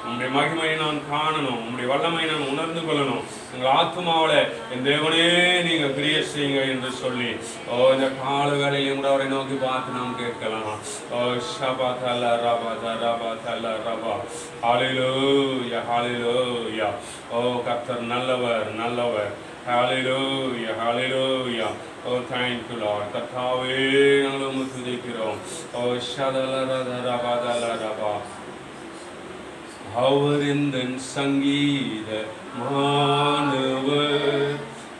உங்களுடைய மகிமையை நான் காணணும், உங்களுடைய வல்லமையை நான் உணர்ந்து கொள்ளணும். எங்கள் ஆத்மாவில் என் தேவனே நீங்க கிரிய செய்யுங்க என்று சொல்லி இந்த காலங்களில் கூட அவரை நோக்கி பார்த்து நாம் கேட்கலாம். ஷபா தல ரபா ரபா தல ரபா. ஹல்லேலூயா ஹல்லேலூயா. கர்த்தர் நல்லவர் நல்லவர். ஹல்லேலூயா ஹல்லேலூயா. Thank you Lord. கர்த்தாவே நாங்கள் உம்மை துதிக்கிறோம். ஷதல ரபா தல ரபா. அவர் இந்த சங்கீத மாணவர்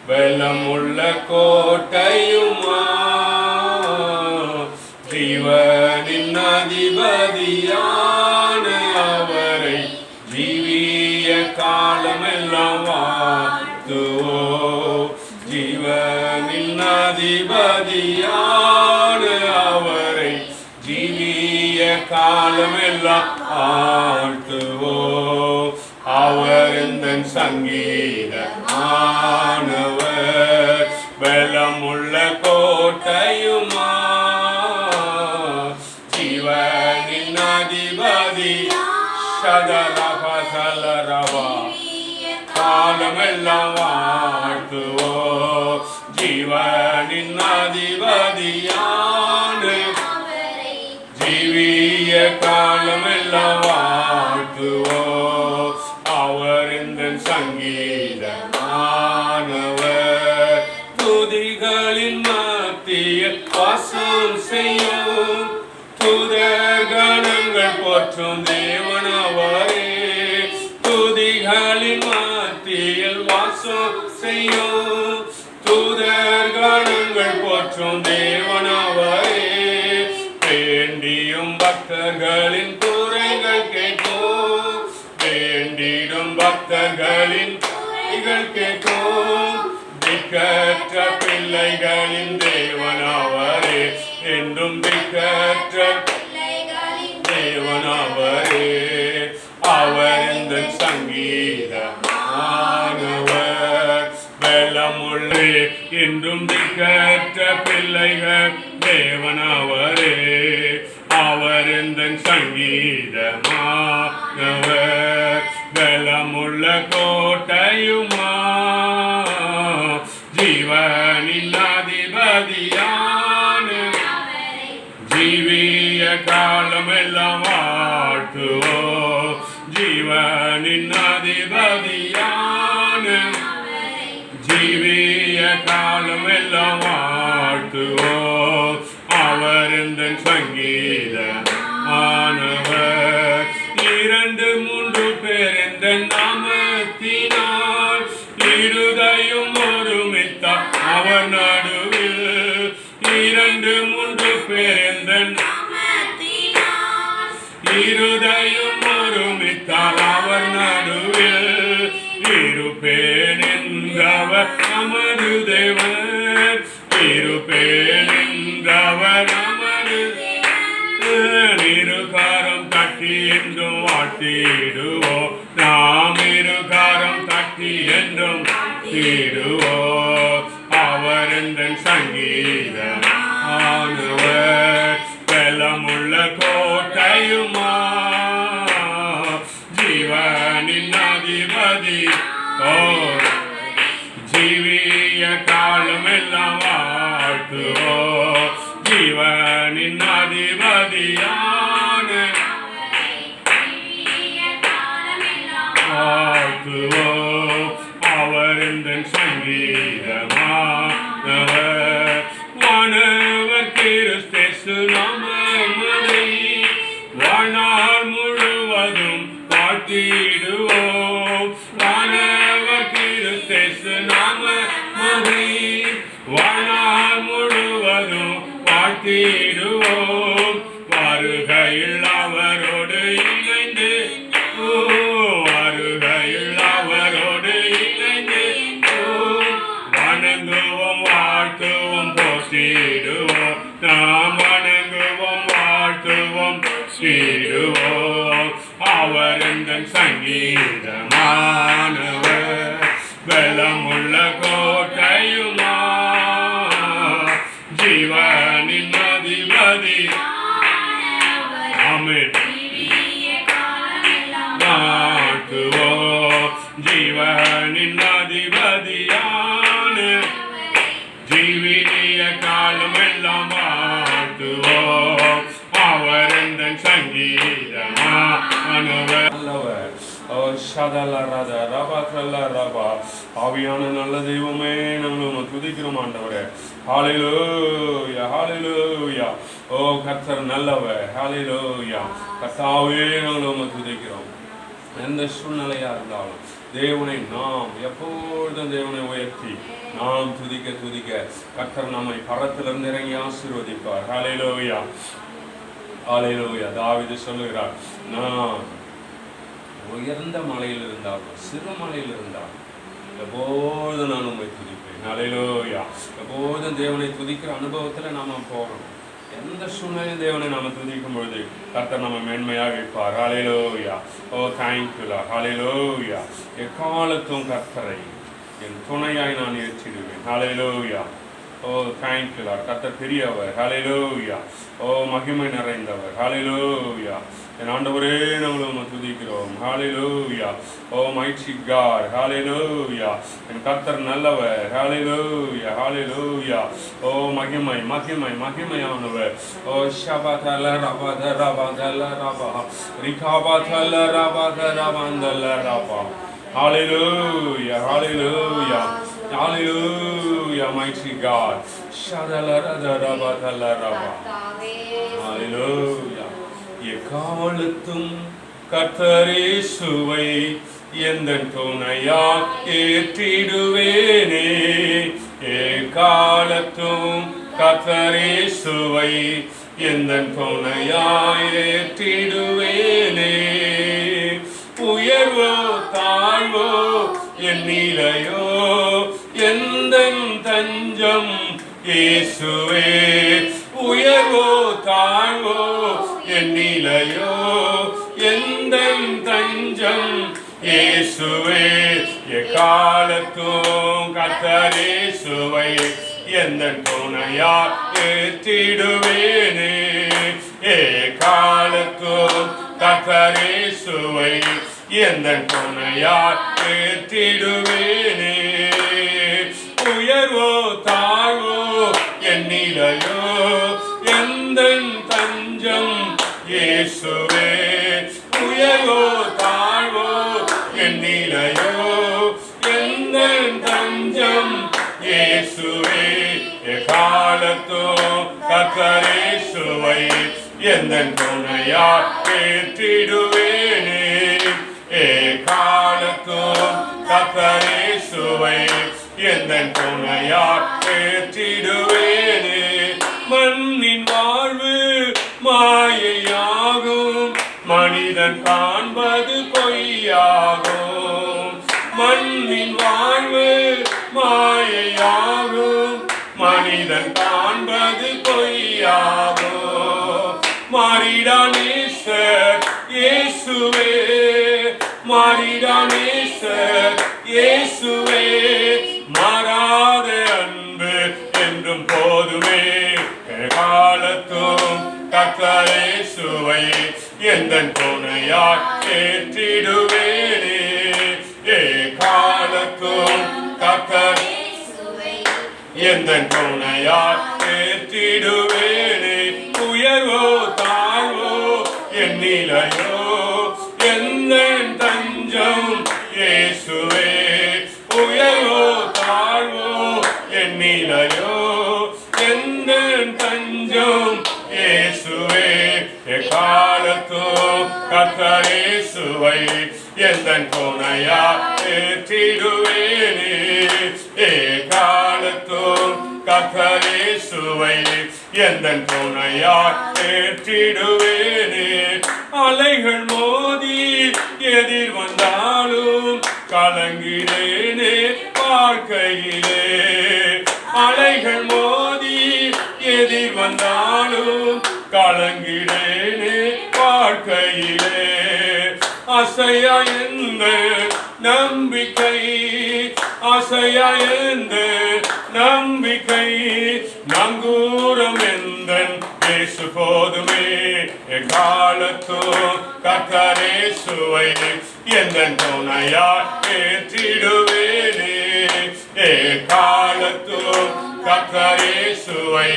பலமுள்ள கோட்டையுமா ஜீவனின் அதிபதியான அவரை ஜீவிய காலமெல்லாம் வாழ்த்துவோ. ஜீவனின் அதிபதியான அவரை ஜீவிய காலமெல்லாம் ஆழ்த்துவோ. அவர் இந்த சங்கீத மாணவர் பலமுள்ள கோட்டையுமா ஜீவனின் அதிபதி சதரபதலரவா காலமெல்லாம் வாழ்த்துவோ. ஜீவனின் அதிபதியான ஜீவிய காலமெல்லாம் வாழ்த்துவோ. அவர் இந்த சங்கீத மாணவர் துதிகளின் மத்தியில் வாசம் செய்யும் துதகணங்கள் போற்றும் தேவனவரே. துதிகளின் மத்தியில் வாசம் செய்யும் துதகணங்கள் போற்றும் தேவனவரே. வேண்டியும் பக்தர்களின் குறைகள் கேட்கும், வேண்டிடும் பக்தர்களின் குறைகள் கேட்கும். திக்கற்ற பிள்ளைகளின் தேவனவரே, என்றும் திக்கற்ற தேவனவரே. அவர் இந்த சங்கீத மாணவர் பலமுள்ளே என்றும் திக்கற்ற பிள்ளைகள் தேவனவரே. அவர் இந்த சங்கீத மாணவர் பலமுள்ள கோட்டையுமா ஜீவனின் அதிபதியான ஜீவிய காலமெல்லாம் வாழ்த்துவோ. ஜீவனின் அதிபதியான ஜீவிய காலமெல்லாம் வாழ்த்துவோ. அவர் இந்த சங்கீத மாணவர். 2-3 பேர் இந்த நாமத்தினால் இருதயம் ஒருமித்தார் அவர் நடுவில். 2-3 பேர் இந்த இருதயம் ஒருமித்தார் அவர் நடுவில். இருப்பேன் என்றவர் நமது தேவன், இருப்பேன் என்றவர் நமது தேவன். இருகாரம் தட்டி என்றும் வாழ்த்திடுவோ. நாம் இருகாரம் தட்டி என்றும் வாழ்த்திடுவோ. அவர் இந்த சங்கீத மாணவர் பலமுள்ள கோட்டையுமா ஜீவனின் அதிபதி. ஜீவிய காலமெல்லாம் வாழ்த்துவோ. ஜீவனின் அதிபதியான வாழ்த்துவோ. அவர் இந்த சங்கீத மாணவர். வானவர் கிறிஸ்து நாமத்தை வாழ்நாள் முழுவதும் வாழ்த்திடுவோம். வானவர் கிறிஸ்து நாமத்தை வாழ்நாள் முழுவதும் வாழ்த்திடுவோம். வருகையில் அவரோடு இணைந்து வருகையில் அவரோடு இணைந்து வணங்குவோம் வாழ்த்துவோம் போற்றிடுவோம். நாம் வணங்குவோம் வாழ்த்துவோம் போற்றிடுவோம். அவர் இந்த சங்கீத மாணவர் பலமுள்ள கோட்டையுமா ஜீவனின் அதிபதி. ஆமென். நல்லவர். ஆவியான நல்ல தெய்வமே, நாங்கள் துதிக்கிறோம் ஆண்டவரே. ஹல்லேலூயா, ஹல்லேலூயா. ஓ கர்த்தர் நல்லவர். ஹல்லேலூயா. கர்த்தாவே, நாங்கள் துதிக்கிறோம். எந்த சூழ்நிலையா இருந்தாலும் தேவனை நாம் எப்பொழுதும் தேவனை உயர்த்தி நாம் துதிக்க துதிக்க கர்த்தர் நம்மை பரத்திலிருந்து இறங்கி ஆசீர்வதிப்பார். ஹல்லேலூயா, ஹல்லேலூயா. தாவீது சொல்லுகிறார், நான் உயர்ந்த மலையில் இருந்தாலும் சிறு மலையில் இருந்தாலும் எப்போதும் நான் உண்மை துதிப்பேன். ஹல்லேலூயா. எப்போதும் தேவனை துதிக்கிற அனுபவத்தில் நாம் போகணும். எந்த சூழ்நிலையும் தேவனை நாம் துதிக்கும் பொழுது கர்த்தர் நம்ம மேன்மையாக வைப்பார். ஹல்லேலூயா. ஓ தேங்க்யூலா. ஹல்லேலூயா. எக்காலத்தும் கர்த்தரை என் துணையாய் நான் ஏற்றிடுவேன். ஹல்லேலூயா. ஓ தேங்க்யூலா. கர்த்தர் பெரியவர். ஹல்லேலூயா. ஓ மகிமை நிறைந்தவர். ஹல்லேலூயா. என் ஆண்டவரே, நாங்கள் துதிக்கிறோம். ஹல்லேலூயா. ஓ மைட்டி காட். ஹல்லேலூயா. என் கர்த்தர் நல்லவர். ஹல்லேலூயா, ஹல்லேலூயா. ஓ மகிமை மகிமை மகிமையானவர். ஓ ஷபதல ரபத ரபதல ரப ரிகாபதல ரபத ரபந்தல ரப. ஹல்லேலூயா, ஹல்லேலூயா, ஹல்லேலூயா. Mighty God. ஷதல ரபதல ரப. ஹல்லேலூயா. எக்காலத்தும் கர்த்தர் இயேசுவை எந்தன் துணையாய் ஏற்றிடுவேனே. எக்காலத்தும் கர்த்தர் இயேசுவை எந்தன் துணையாய் ஏற்றிடுவேனே. உயர்வோ தாழ்வோ என் நிலையோ எந்தன் தஞ்சம் இயேசுவே. உயர்வோ தாழ்வோ என் நிலையோ எந்தன் தஞ்சம் இயேசுவே. எக்காலத்தும் கர்த்தர் இயேசுவை எந்தன் துணையாய் ஏற்றிடுவேனே. எக்காலத்தும் கர்த்தர் இயேசுவை எந்தன் துணையாய் ஏற்றிடுவேனே. உயர்வோ தாழ்வோ என் நிலையோ எந்தன் தஞ்சம் இயேசுவே. உயர்வோ தாழ்வோ என் நிலையோ எந்தன் தஞ்சம் இயேசுவே. எக்காலத்தும் கர்த்தர் இயேசுவை எந்தன் துணையாய் ஏற்றிடுவேனே. எக்காலத்தும் கர்த்தர் இயேசுவை எந்தன் துணையாய் ஏற்றிடுவேனே. மண்ணின் வாழ்வு மாயையாகும், மனிதன் காண்பது பொய்யாகும். மண்ணின் வாழ்வு மாயையாகும், மனிதன் காண்பது பொய்யாகும். மாறிடான் நேசர் இயேசுவே, மாறிடான் நேசர் இயேசுவே. மாறாத அன்பு என்றும் போதுமே. காலத்தும் கர்த்தர் இயேசுவை எந்தன் துணையாய் ஏற்றிடுவேனே. காலத்தும் கர்த்தர் எந்தன் துணையாய் ஏற்றிடுவேனே. உயர்வோ தாழ்வோ என் நிலையோ எந்தன் தஞ்சம் இயேசுவே. உயர்வோ தாழ்வோ என் நிலையோ எந்தன் தஞ்சம் இயேசுவே. எக்காலத்தும் கர்த்தர் இயேசுவை எந்தன் துணையாய் ஏற்றிடுவேனே. எக்காலத்தும் கர்த்தர் இயேசுவை எந்தன் துணையாய் ஏற்றிடுவேனே. அலைகள் மோதி எதிர் வந்தாலும் கலங்கினேனே வாழ்க்கையிலே. அலைகள் மோதி எதிர் வந்தாலும் கலங்கினேனே வாழ்க்கையிலே. அசையா எந்த நம்பிக்கை, அசையா எந்த நம்பிக்கை, நங்கூரம் எந்தன் இயேசு போதுமே. எக்காலத்தும் கர்த்தர் இயேசுவை எந்தன் துணையாய் ஏற்றிடுவேனே. எக்காலத்தும் கர்த்தர் இயேசுவை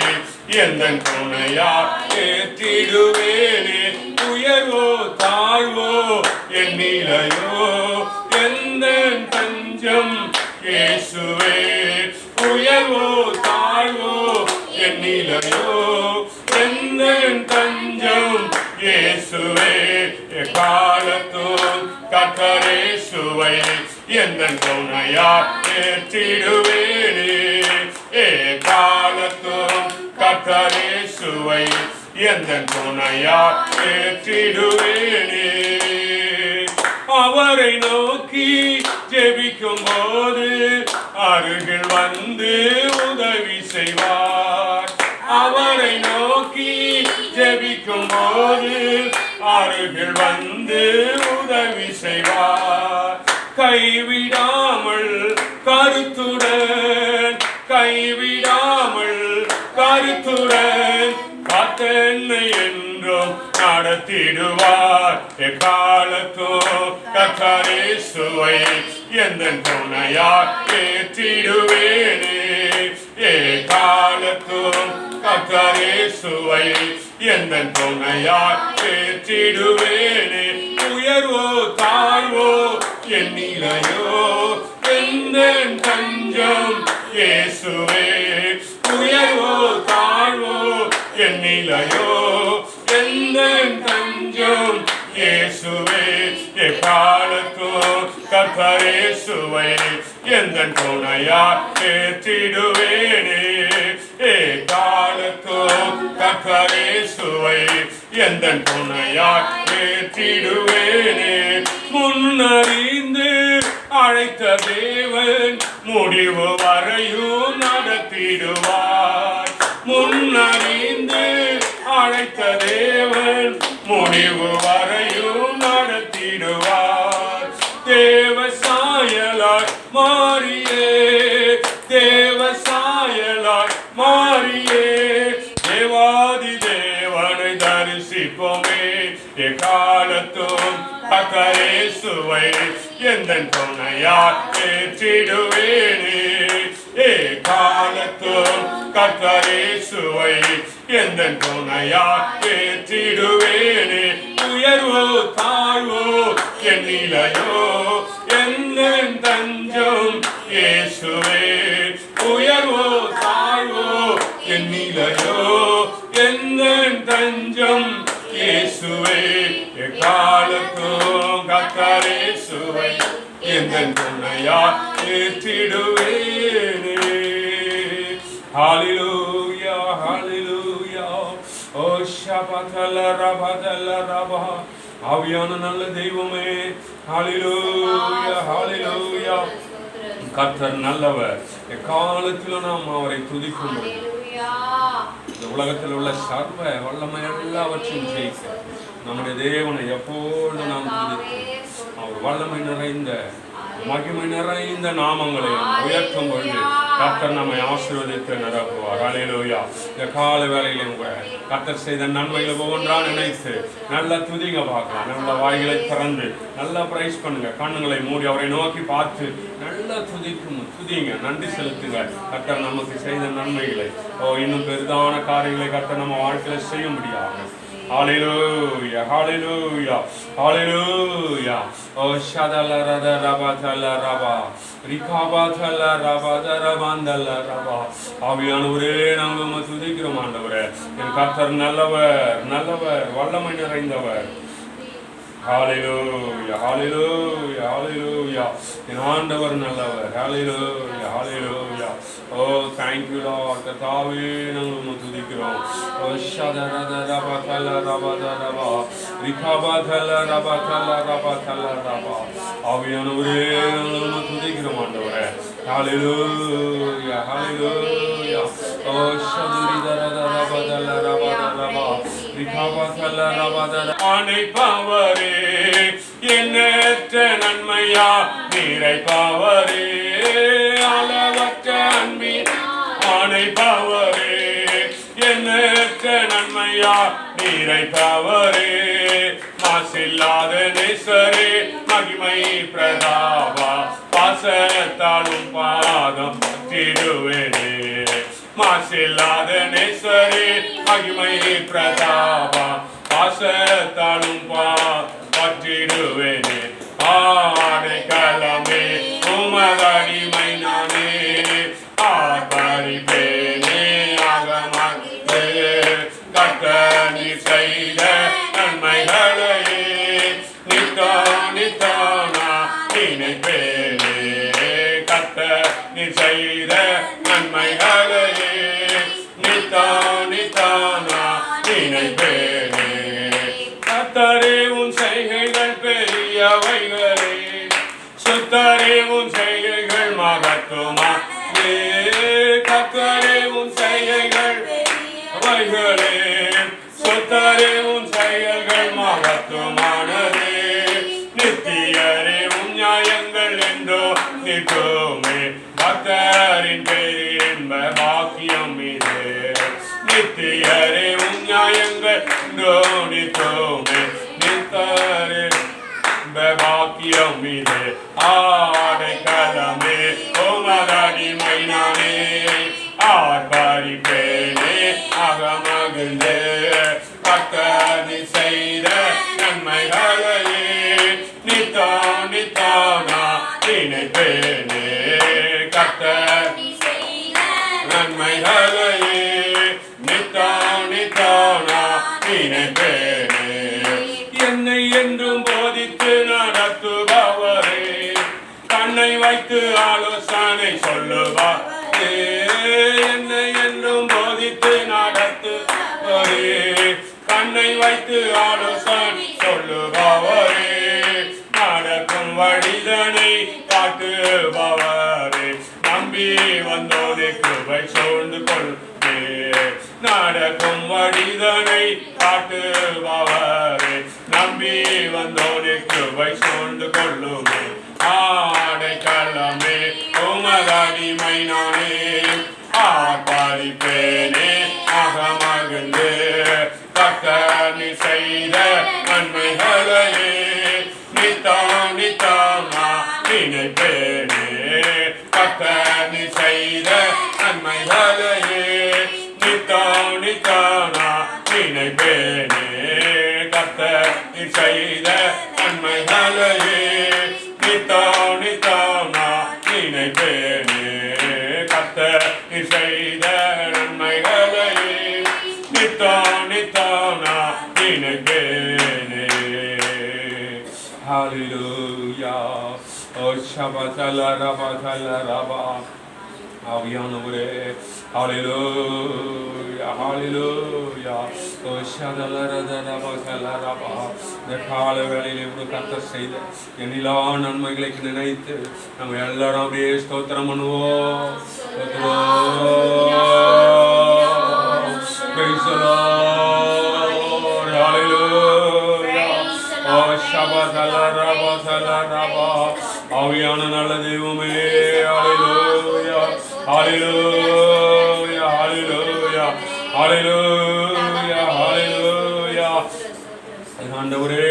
எந்தன் துணையாய் ஏற்றிடுவேனே. உயர்வோ தாழ்வோ எண்ணிலையோ எந்த தஞ்சம் இயேசுவே. உயர்வோ தாழ்வோ எண்ணிலையோ எந்த தஞ்சம் இயேசுவே. எக்காலத்தும் கர்த்தர் இயேசுவை எந்தன் துணையா ஏற்றிடுவேனே. எக்காலத்தும் கர்த்தர் இயேசுவை எந்தன் துணையா ஏற்றிடுவேனே. அவரை நோக்கி ஜெபிக்கும் போது அருகில் வந்து உதவி செய்வார். அவரை நோக்கி ஜெபிக்கும் போது அருகில் வந்து உதவி செய்வார். கைவிடாமல் கருத்துடன் கைவிடாமல் கருத்துடன் காத்தென்னை என்றும் நடத்திடுவார். எக்காலத்தும் கர்த்தர் இயேசுவை எந்தன் துணையா ஏற்றிடுவேனே. எக்காலத்தும் கர்த்தர் இயேசுவை எந்தன் துணையா ஏற்றிடுவேனே. உயர்வோ தாழ்வோ எண்ணிலையோ எந்தன் தஞ்சம் இயேசுவே. உயர்வோ தாழ்வோ எண்ணிலையோ எந்தன் தஞ்சம் இயேசுவே. எக்காலத்தும் கர்த்தர் இயேசுவை எந்தன் துணையா ஏற்றிடுவேனே. எக்காலத்தும் கர்த்தர் இயேசுவை எந்தன் துணையா ஏற்றிடுவேனே. முன்னறிந்து அழைத்த தேவன் முடிவு வரையும் நடத்திடுவார். முன்னறிந்து அழைத்த தேவன் முடிவு வரையும் நடத்திடுவார். தேவ சாயலாய் மாறியே தேவ சாயலாய் மாறியே தேவாதி தேவனை தரிசிப்போமே. எக்காலத்தும் கர்த்தர் இயேசுவை எந்தன் துணையா ஏற்றிடுவேனே. எக்காலத்தும் கர்த்தர் இயேசுவை எந்தன் துணையா ஏற்றிடுவேனே. உயர்வோ தாழ்வோ எண்ணிலையோ எந்தன் தஞ்சம் இயேசுவே. உயர்வோ தாழ்வோ எண்ணிலையோ எந்தன் தஞ்சம் இயேசுவே. எக்காலத்தும் கர்த்தர் இயேசுவை எந்தன் துணையா ஏற்றிடுவேனே. ஹல்லேலூயா ஹல்லேலூயா. ஓ ஷபதல ரபதல ரபா. ஆவியான நல்ல தெய்வமே, ஹல்லேலூயா ஹல்லேலூயா. கர்த்தர் நல்லவர். எக்காலத்திலும் நாம் அவரை துதிக்கும். இந்த உலகத்தில் உள்ள சர்வ வல்லமை எல்லாவற்றையும் ஜெயிக்க நம்முடைய தேவனை எப்பொழுதும் நாம் துதித்து அவர் வல்லமை நிறைந்த மகிமை நிறைந்த நாமங்களை உயர்த்தும் பொழுது கர்த்தர் நம்மை ஆசீர்வதித்து நிரப்புவார். ஹல்லேலூயா. இந்த கால வேளையிலும் கூட கர்த்தர் செய்த நன்மைகளை ஒவ்வொன்றா நினைத்து நல்ல துதிங்க பார்க்கலாம். நல்ல வாய்களை திறந்து நல்லா பிரைஸ் பண்ணுங்க. கண்ணுங்களை மூடி அவரை நோக்கி பார்த்து நல்லா துதிங்க, நன்றி செலுத்துங்க. கர்த்தர் நமக்கு செய்த நன்மைகளை இன்னும் பெரிதான காரியங்களை கர்த்தர் நம்ம வாழ்க்கையில செய்ய முடியாது. Hallelujah, hallelujah, hallelujah. Oh shadala rada rabatala raba, rikabatala rabada rabandala raba. ஆவியானவரே, நாங்கள் உம்மை துதிக்கிறோம் ஆண்டவரே. என் கர்த்தர் நல்லவர், வல்லமை நிறைந்தவர். Hallelujah, hallelujah, hallelujah. என் ஆண்டவர் நல்லவர். Hallelujah, hallelujah. Oh, thank you Lord. கர்த்தாவே, நாங்கள் உம்மை துதிக்கிறோம். Oh shadara rabatala rabada raba, rikabatala rabatala rabatala raba. ஆவியானவரே, நாங்கள் உம்மை துதிக்கிறோம் ஆண்டவரே. Hallelujah, hallelujah. Oh shadara rabadala rabada raba, rikabatala rabada. அணைப்பவரே, எண்ணற்ற நன்மையா நிறைப்பவரே, அளவற்ற அன்பின் அணைப்பவரே, எண்ணற்ற நன்மையா நிறைப்பவரே, மாசில்லாத நேசரே, மகிமை பிரதாபா, பாசத்தாலும் பாதம் திடுவேனே. மாசில்லாத நேசரே, மகிமை பிரதாபா, பாசத்தாலும் பற்றிடுவேனே. ஆடைக்கலமே உமதடிமை நானே, ஆர்ப்பரிப்பேனே அகமகிழ்ந்து. கர்த்தர் நீர் செய்த நன்மைகளையே நித்தானா நினைப்பேனே. கர்த்தர் நீர் செய்த நன்மைகளையே நித்தானா நினைப்பேனே. கர்த்தரே உன் செய்கைகள் பெரியவைகளே, சுத்தரே உன் செய்கைகள் மகத்துவமானே. கர்த்தரே உன் செய்கைகள் வைகளே, சுத்தரே உன் செயல்கள் மகத்துவமானதே. நித்தியரே உன் நியாயங்கள் என்றோ நிற்குமே, பக்தரின் பேரில் இன்ப பாக்கியம் இது. நித்தியரே உன் நியாயங்கள் என்றோ நிற்குமே, நித்தரின் பாக்கியம் இது. ஆடைக்கலமே உமதடிமை நானே, ஆர்ப்பரிப்பேனே அகமகிழ்ந்து. கர்த்தர் செய்த நன்மைகளையே நித்தானா நினைப்பேனே. கர்த்தர் நன்மைகளையே நித்தானா நினைப்பேனே. என்னை என்றும் போதித்து நடத்துபவரே, கண்ணை வைத்து ஆலோசனை சொல்லுவாரே. என்னை என்றும் போதித்து நடத்துபவரே, கண்ணை வைத்து ஆலோசனை சொல்லுபவரே. நடக்கும் வழிதனை காட்டுபவரே, நம்பி வந்தோனே கிருபை சூழ்ந்து கொள்வே. நடக்கும் வழிதனை காட்டுபவரே, நம்பி வந்தோனே கிருபை சூழ்ந்து கொள்ளுமே. ஆடைக்கலமே உமதடிமை நானே, ஆர்ப்பரிப்பேனே அகமகிழ்ந்து. கர்த்தர் நீர் செய்த நன்மைகளையே நித்தானா நினைப்பேனே. கர்த்தர் நீர் செய்த நன்மைகளையே நித்தானா நினைப்பேனே. கர்த்தர் நீர் செய்த நன்மைகளையே நித்தானா நினைப்பேனே. கர்த்தர் நீர் செய்த நன்மைகளையே நித்தானா நினைப்பேனே. ஹல்லேலூயா. ஓ ஷபதல ரபதல ரபா. ஆவியானவரே ஹல்லேலூயா ஹல்லேலூயா. ஓ ஷதலரதல ரபதல ரபா. இந்த கால வேளையிலே ஒரு கர்த்தர் செய்த எண்ணிலா நன்மைகளை நினைத்து நம்ம எல்லாரும் அப்படியே ஸ்தோத்திரம் பண்ணுவோம். Praise the Lord. Hallelujah. Oh Shabbatala Rabbatala Rabba. ஆவியான நல்ல தெய்வமே ஹalleluya ஹalleluya ஹalleluya ஹalleluya ஹalleluya. ஆண்டவரே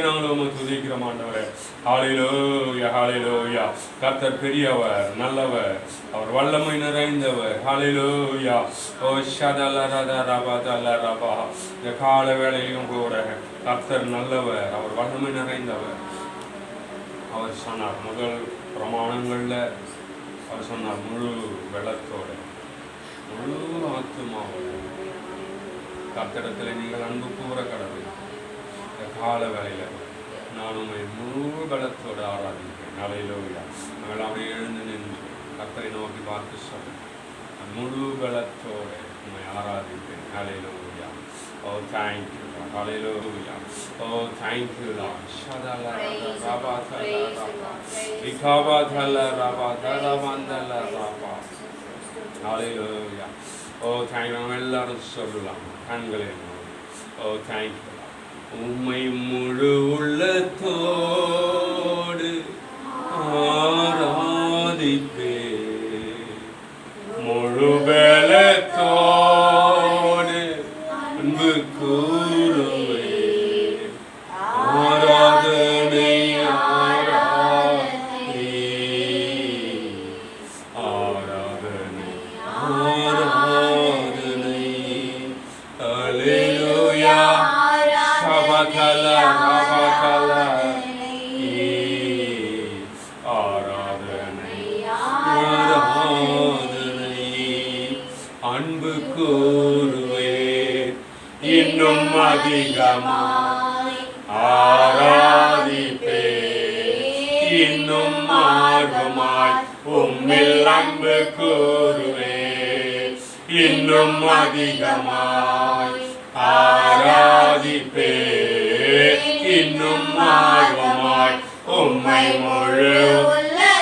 நாங்கள் உம்மை துதிக்கிறோம் ஆண்டவரே. ஹalleluya ஹalleluya. கர்த்தர் பெரியவர் நல்லவர், அவர் வல்லமை நிறைந்தவர். ஹalleluya. ஓ ஷதலரத ரபதல ரபா. இந்த கால வேளையிலும் கூட கர்த்தர் நல்லவர், அவர் வல்லமை நிறைந்தவர். அவர் சொன்னார் முதல் பிரமாணங்கள்ல அவர் சொன்னார் முழு வெள்ளத்தோட முழு ஆத்துமாவோட கர்த்தரிடத்தில் நீங்கள் அன்பு கூற கடவுள். இந்த கால வேளையில நான் உண்மை முழு பலத்தோடு ஆராதிக்கிறேன். ஹல்லேலூயா. நாங்கள் அப்படியே எழுந்து நின்று கர்த்தரை நோக்கி பார்த்து சொல்றேன், முழு பலத்தோடு உண்மை ஆராதிக்கிறேன். Hallelujah. Oh thank you. Hallelujah. Oh thank you Lord. ஷதல ரபா தல ரபா இகாபா தல ரபா தல மந்தல ரபா. ஹல்லேலூயா. Oh thank you. நம்ம எல்லாரும் சொல்லலாம் கண்களை. ஓ தேங்க் யூ. உம்மை முழு உள்ளத்தோடு ஆராதிப்பே, முழு பலத்தோடு அன்பு கூறுவே. ஆராதனை ஆராதனை ஆராதனை ஆராதனை. ஹல்லேலூயா. அதிகமாய் ஆராதிப்பே, இன்னும் ஆர்வமாய் உம்மில் அன்பு கூறுவே, இன்னும் அதிகமாய் ஆராதிப்பே, இன்னும் ஆர்வமாய் உம்மை முழு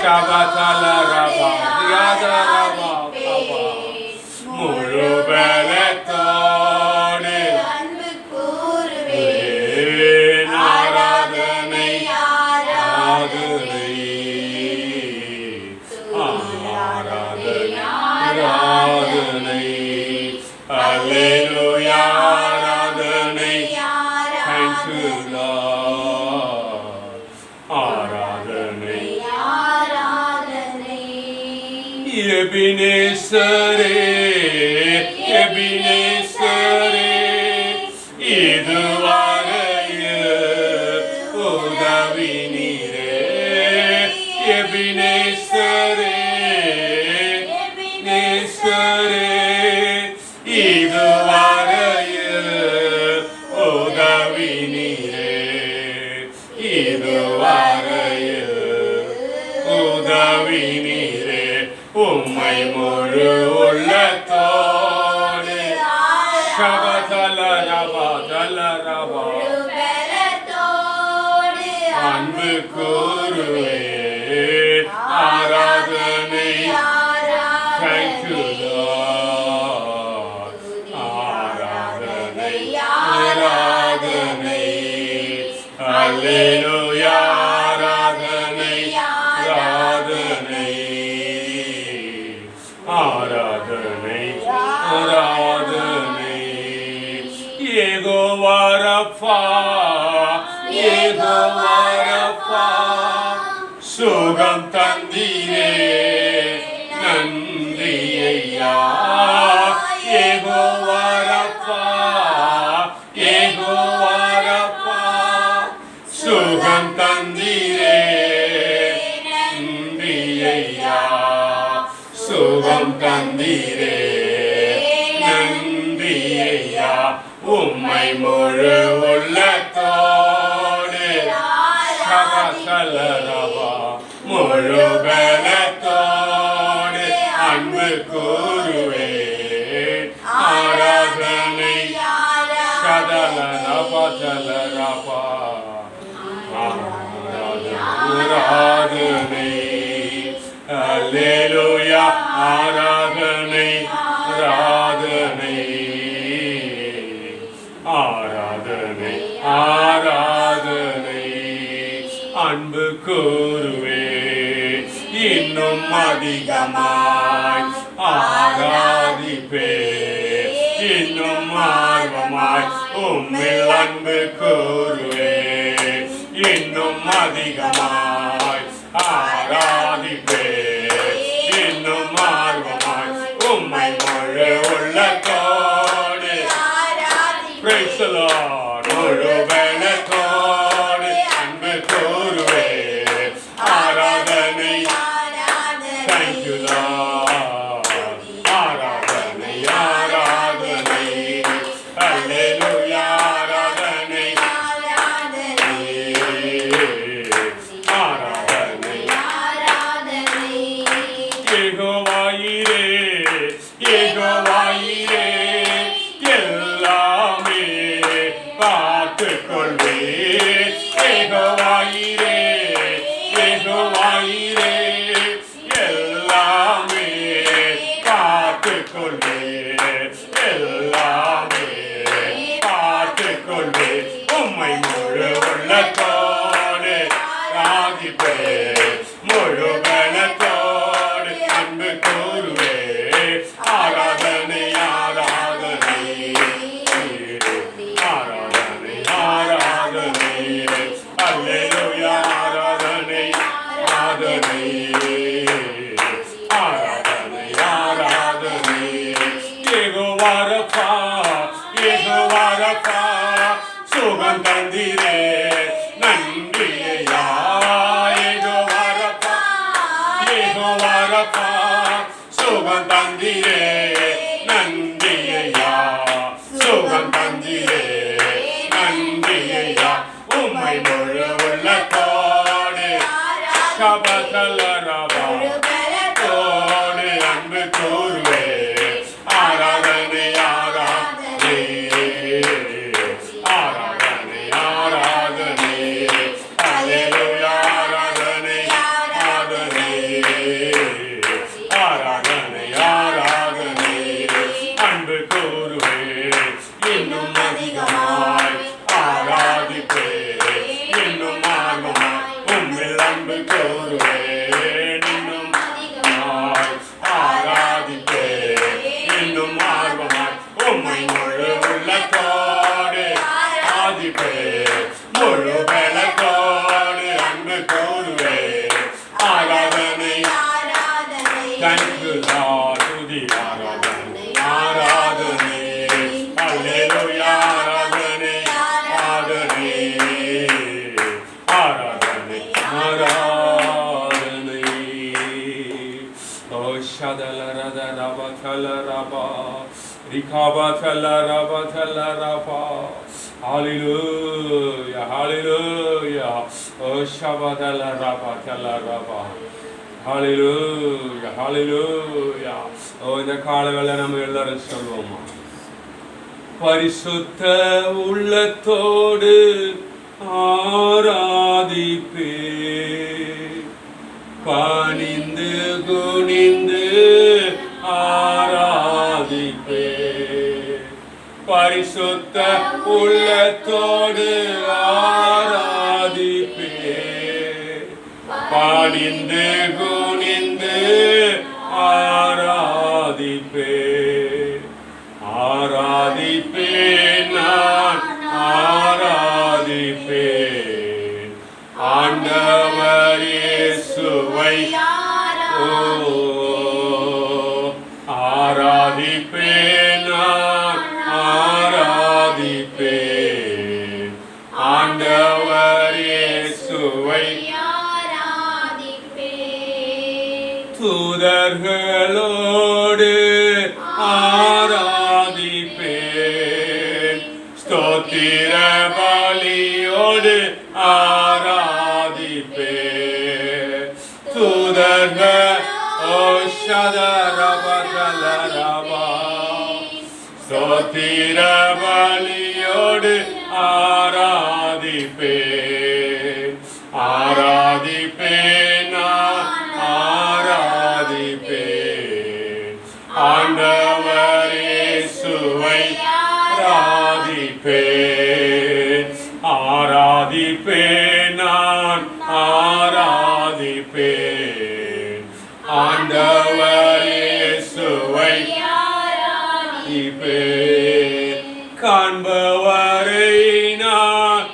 சபதலரபா தியாதரபா கபா முழு பலத்தோடு அன்பு கூறுவே, ஆராதனை ஆராதனை ஆராதனை ஆராதனை அல்லேலூயா ஆராதனை thank you Lord ஆராதனை ஆராதனை எபினேசரே எபினேசரே இதுவரையில் உதவி நீரே எபினேசரே எபினேசரே இதுவரையில் உதவி நீரே இதுவரையில் உதவி நீரே உம்மை முழு உள்ளத்தோடு சபதலரபா தலரபா பலத்தோடு அன்பு கூறுவே ஆராதனை thank you Lord ஆராதனை ஆராதனை அல்லேலூயா ஆராதனை ஆராதனை ஆராதனை ஆராதனை யெகோவா ரப்பா யெகோவா ரப்பா சுகம் தந்தீரே நன்றி ஐயா யெகோவா ரப்பா யெகோவா ரப்பா சுகம் தந்தீரே நன்றி ஐயா சுகம் தந்தீரே நன்றி ஐயா உம்மை முழு உள்ளத்தோடு சபதலரபா முழு பலத்தோடு அன்பு கூறுவே ஆராதனை சதலரபா தலரபா ஆராதனை அல்லேலூயா ஆராதனை ஆராதனை ஆராதனை ஆராதனை அன்பு கூறுவே இன்னும் அதிகமாய் ஆராதிப்பே இன்னும் ஆர்வமாய் உம்மில் அன்பு கூறுவே இன்னும் அதிகமாய் ஆராதிப்பே இன்னும் ஆர்வமாய் உம்மை முழு உள்ளத்தோடு praise the Lord முழு பலத்தோடு அன்பு கூறுவே ஆராதனை thank you Lord ஆராதனை ஆராதனை அல்லேலூயா ஆராதனை ஆராதனை யெகோவாயிரே யெகோவாயிரே எல்லாமே பார்த்துக் கொள்வே யெகோவாயிரே யெகோவாயிரே எல்லாமே பார்த்துக் கொள்வே எல்லாமே பார்த்துக் கொள்வே உம்மை முழு உள்ளத்தோடு ஆராதிப்பே முழு பலத்தோடு அன்பு கூறுவே ஆராதனை ஆராதனை ஆராதனை ஆராதனை அல்லேலூயா ஆராதனை ஆராதனை ஆராதனை ஆராதனை யெகோவா ரப்பா யெகோவா ரப்பா சுகம் தந்தீரே நன்றி ஐயா யெகோவா ரப்பா யெகோவா ரப்பா சுகம் தந்தீரே நன்றி ஐயா சுகம் தந்தீரே ஷபதலரபா தோடு அன்பு கூறுவே ஆராதனை ஆராதனை ஆராதனை ஆராதனை அல்லேலூயா ஆராதனை ஆராதனை ஆராதனை ஆராதனை அன்பு கூறுவே இன்னும் அதிகமாய் ஆராதிப்பே இன்னும் ஆர்வமாய் உம்மில் அன்பு கூறுவே இன்னும் அதிகமாய் ஆராதிப்பே இன்னும் ஆர்வமாய் உம்மை முழு உள்ளத்தோடு ஆராதிப்பே முழு பலத்தோடு அன்பு கூறுவே ஆராதனை தனிக்குதா துதி ஆராதனை ஆராதனை அல்லேலூயா ஆராதனை ஆராதனை ஆராதனை ஆராதனை ஓ ஷதலரத ரபதலரபா ரிகாபதலரபதலரபா ஹalleluya hallelujah ஓ ஷபதலரபதலரபா ஹalleluya hallelujah ஓ இந்த காலவேளை நம்ம எல்லாரும் சொல்வோமா பரிசுத்த உள்ளத்தோடு ஆராதிப்பே பணிந்து குனிந்து ஆராதிப்பே பரிசுத்த உள்ளத்தோடு ஆராதிப்பே பணிந்து குனிந்து ஆராதிப்பே ஆராதிப்பேன் நான் ஆராதிப்பேன் ஆண்டவர் இயேசுவை ஓ ஆராதிப்பேன் நான் ஆராதிப்பேன் ஆண்டவர் இயேசுவை தூதர்களோடு ஆராதிப்பேன் ஸ்தோத்திர பலியோடு ஆராதிப்பேன் தூதர்கள் ஓ ஷதரபதலரபா ஸ்தோத்திர பலியோடு ஆராதிப்பேன் ஆராதிப்பேன் நான் ஆராதிப்பேன் ஆண்டவர் இயேசுவை ஆராதிப்பேன் ஆராதிப்பேன் நான் ஆராதிப்பேன் ஆண்டவர் இயேசுவை ஆராதிப்பேன் காண்பவரை நான்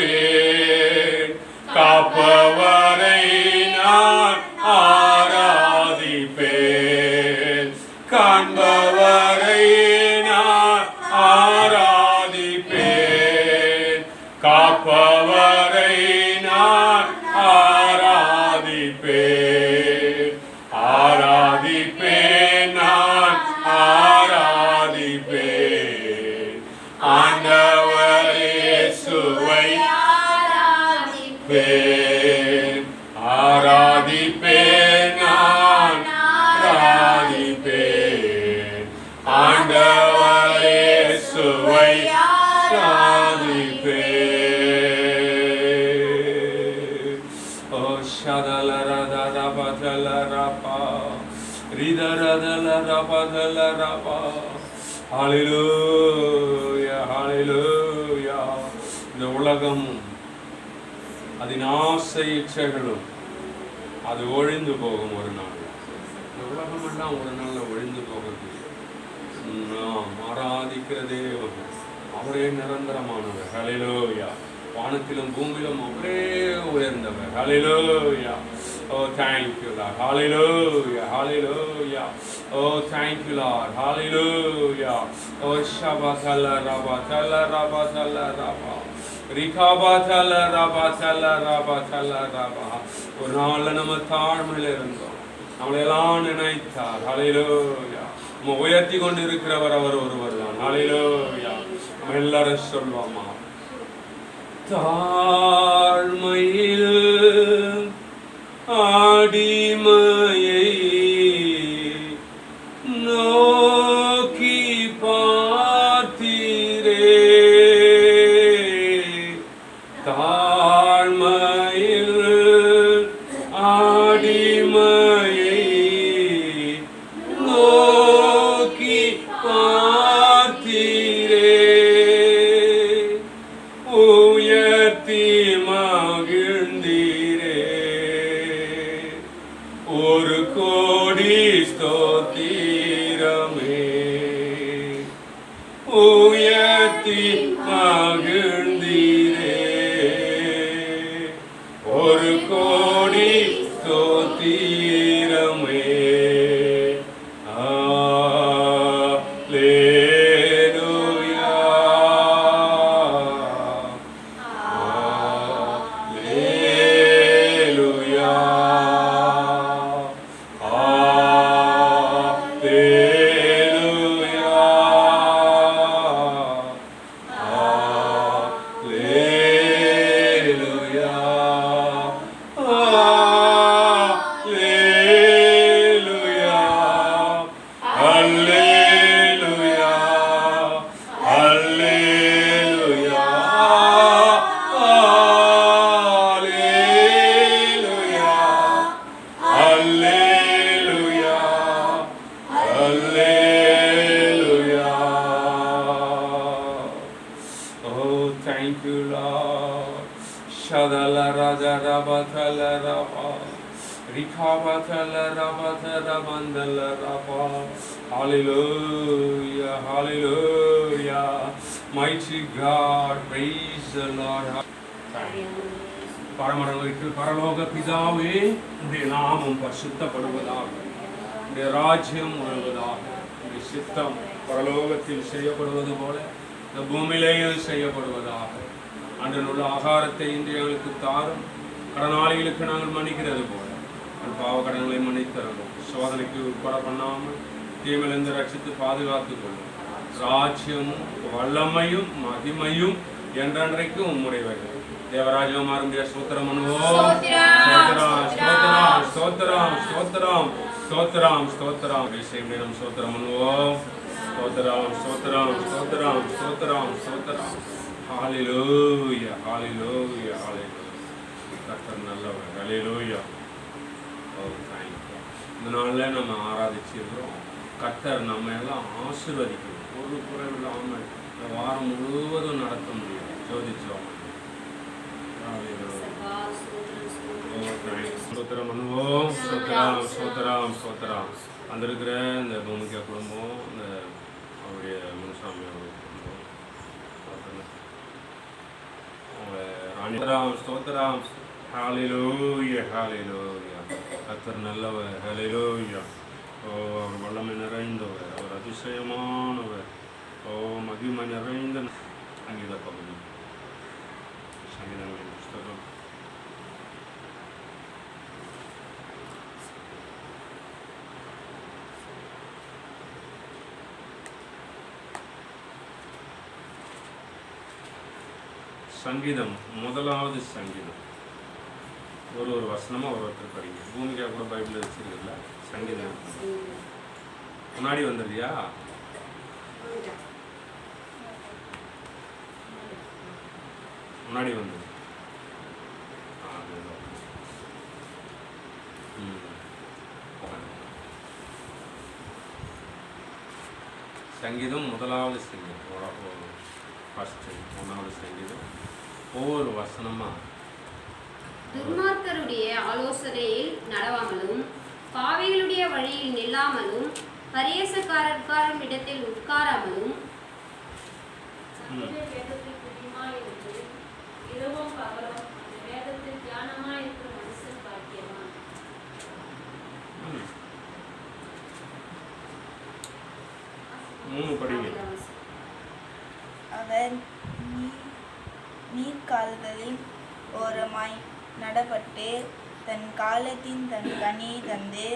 ஆராதிப்பேன் காப்பவரை நான் ஆராதிப்பேன் காண்பவரை நான் ஆராதிப்பேன் காப்பவரை நான் ஆராதிப்பேன் ஆராதிப்பேன் நான் ஆராதிப்பேன் ஆண்டவர் இயேசுவை ஆராதிப்பேன் ஆராதிப்பேன் நான் ஆராதிப்பேன் ஆண்டவர் இயேசுவை ஆராதிப்பேன் ஓ ஷதலரதரபதலரபா ரிதரதலரபதலரபா ஹalleluya ஹalleluya இந்த உலகமும் அதன் ஆசை இச்சைகளும் அது ஒழிந்து போகும் ஒரு நாள் இந்த உலகம் எல்லாம் ஒரு நாள்ல ஒழிந்து போகிறது நாம் ஆராதிக்கிற தேவன் அவரே நிரந்தரமானவர் ஹalleluya வானத்திலும் பூமியிலும் அவரே உயர்ந்தவர் ஹalleluya oh thank you Lord hallelujah hallelujah oh thank you Lord hallelujah oh shabatala rabatala rabatala raba rikabatala rabatala rabatala raba ஒரு நாள்ல நம்ம தாழ்மையில இருந்தோம் நம்மளை எல்லாம் நினைத்தார் ஹalleluya நம்ம உயர்த்தி கொண்டு இருக்கிறவர் அவர் ஒருவர் தான் ஹalleluya நம்ம எல்லாரும் சொல்வோமா தாழ்மையில் கோடி ஸ்தோத்திரமே உயர்த்தி மகிழ்ந்தீரே ஒரு கோடி ஸ்தோத்திரமே Hallelujah, hallelujah. Mighty God, praise the Lord. பரமரங்களுக்கு பரலோக பிதாவே, உடைய நாமம் பரிசுத்தப்படுவதாக, உடைய ராஜ்யம் உணர்வதாக, உடைய சித்தம் பரலோகத்தில் செய்யப்படுவது போல இந்த பூமியிலேயும் செய்யப்படுவதாக. அன்றைய ஆகாரத்தை இன்றைய தாரும், கடனாளிகளுக்கு நாங்கள் மன்னிக்கிறது போல பாவ கடன்களை மன்னித்தரணும். சோதனைக்கு உட்பட பண்ணாமல் தீமையிலிருந்து ரட்சித்து பாதுகாத்துக் கொள்ளும். ராஜ்யமும் வல்லமையும் மகிமையும் என்றென்றைக்கும் உம்முடையவைகள். தேவராஜ்யம் ஆரம்பிய ஸ்தோத்திரம் பண்ணுவோம். ஸ்தோத்திரம் ஸ்தோத்திரம் ஸ்தோத்திரம் ஸ்தோத்திரம் ஸ்தோத்திரம் விஷயம் நேரம் ஸ்தோத்திரம் பண்ணுவோம். ஸ்தோத்திரம் ஸ்தோத்திரம் ஸ்தோத்திரம் ஸ்தோத்திரம் ஸ்தோத்திரம். ஹalleluya ஹalleluya ஹalleluya. கர்த்தர் நல்லவர். ஹalleluya. இந்த நாளில் நம்ம ஆராதிச்சிருக்கிறோம். கர்த்தர் நம்ம எல்லாம் ஆசீர்வதிக்கணும். ஒரு குறைவில்லாமல் இந்த வாரம் முழுவதும் நடத்த முடியும். ஜோதிச்சோம். ஸ்தோத்திரம் பண்ணுவோம். ஸ்தோத்திரம் ஸ்தோத்திரம் ஸ்தோத்திரம். அந்த இருக்கிற இந்த பூமிக்கா குடும்பம், இந்த அவருடைய முனுசாமியோட குடும்பம், ராணி ஸ்தோத்திரம். ஹalleluya ஹalleluya. கர்த்தர் நல்லவர். ஹalleluya. ஓ, அவர் வல்லமை நிறைந்தவர், அவர் அதிசயமானவர். ஓ, மகிமை நிறைந்த சங்கீத பகுதி. சங்கீதங்களின் புஸ்தகம் சங்கீதம், முதலாவது சங்கீதம். ஒரு வசனமாக ஒருத்தர் படிங்க. பூமிக்கா கூட பைபிள் வச்சிருக்கல. சங்கீதம் முன்னாடி வந்துடுறியா? முன்னாடி வந்து சங்கீதம், முதலாவது சங்கீதம், ஃபர்ஸ்ட் ஒன்றாவது சங்கீதம். ஒவ்வொரு வசனமா துன்மார்க்கருடைய ஆலோசனையில் நடவாமலும், பாவிகளுடைய வழியில் நில்லாமலும், பரியசக்காரர்காரும் இடத்தில் உட்காராமலும், இரவும் பகலும் வேதத்தில் தியானமாய் இருக்கிற மனுஷன் பாக்கியவான். அவர் நீர்க்கால்களின் ஓரமாய் நடப்பட்டு தன் காலத்தின் தன் கனியை தந்து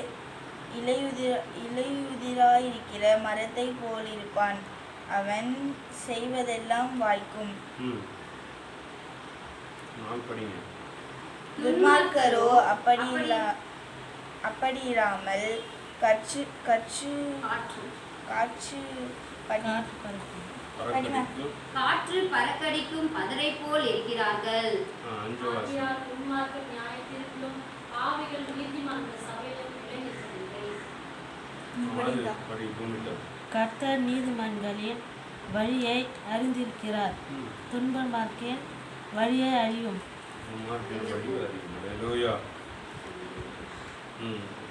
இலையுதிராயிருக்கிற மரத்தை போலிருப்பான். அவன் செய்வதெல்லாம் வாய்க்கும். துன்மார்க்கரோ அப்படியிராமல் காற்று பறக்கடிக்கும் பதரை போல் இருக்கிறார்கள். கர்த்தர் நீதிமான்களின் வழியை அறிந்திருக்கிறார். துன்மார்க்கின் வழியை அறியும்.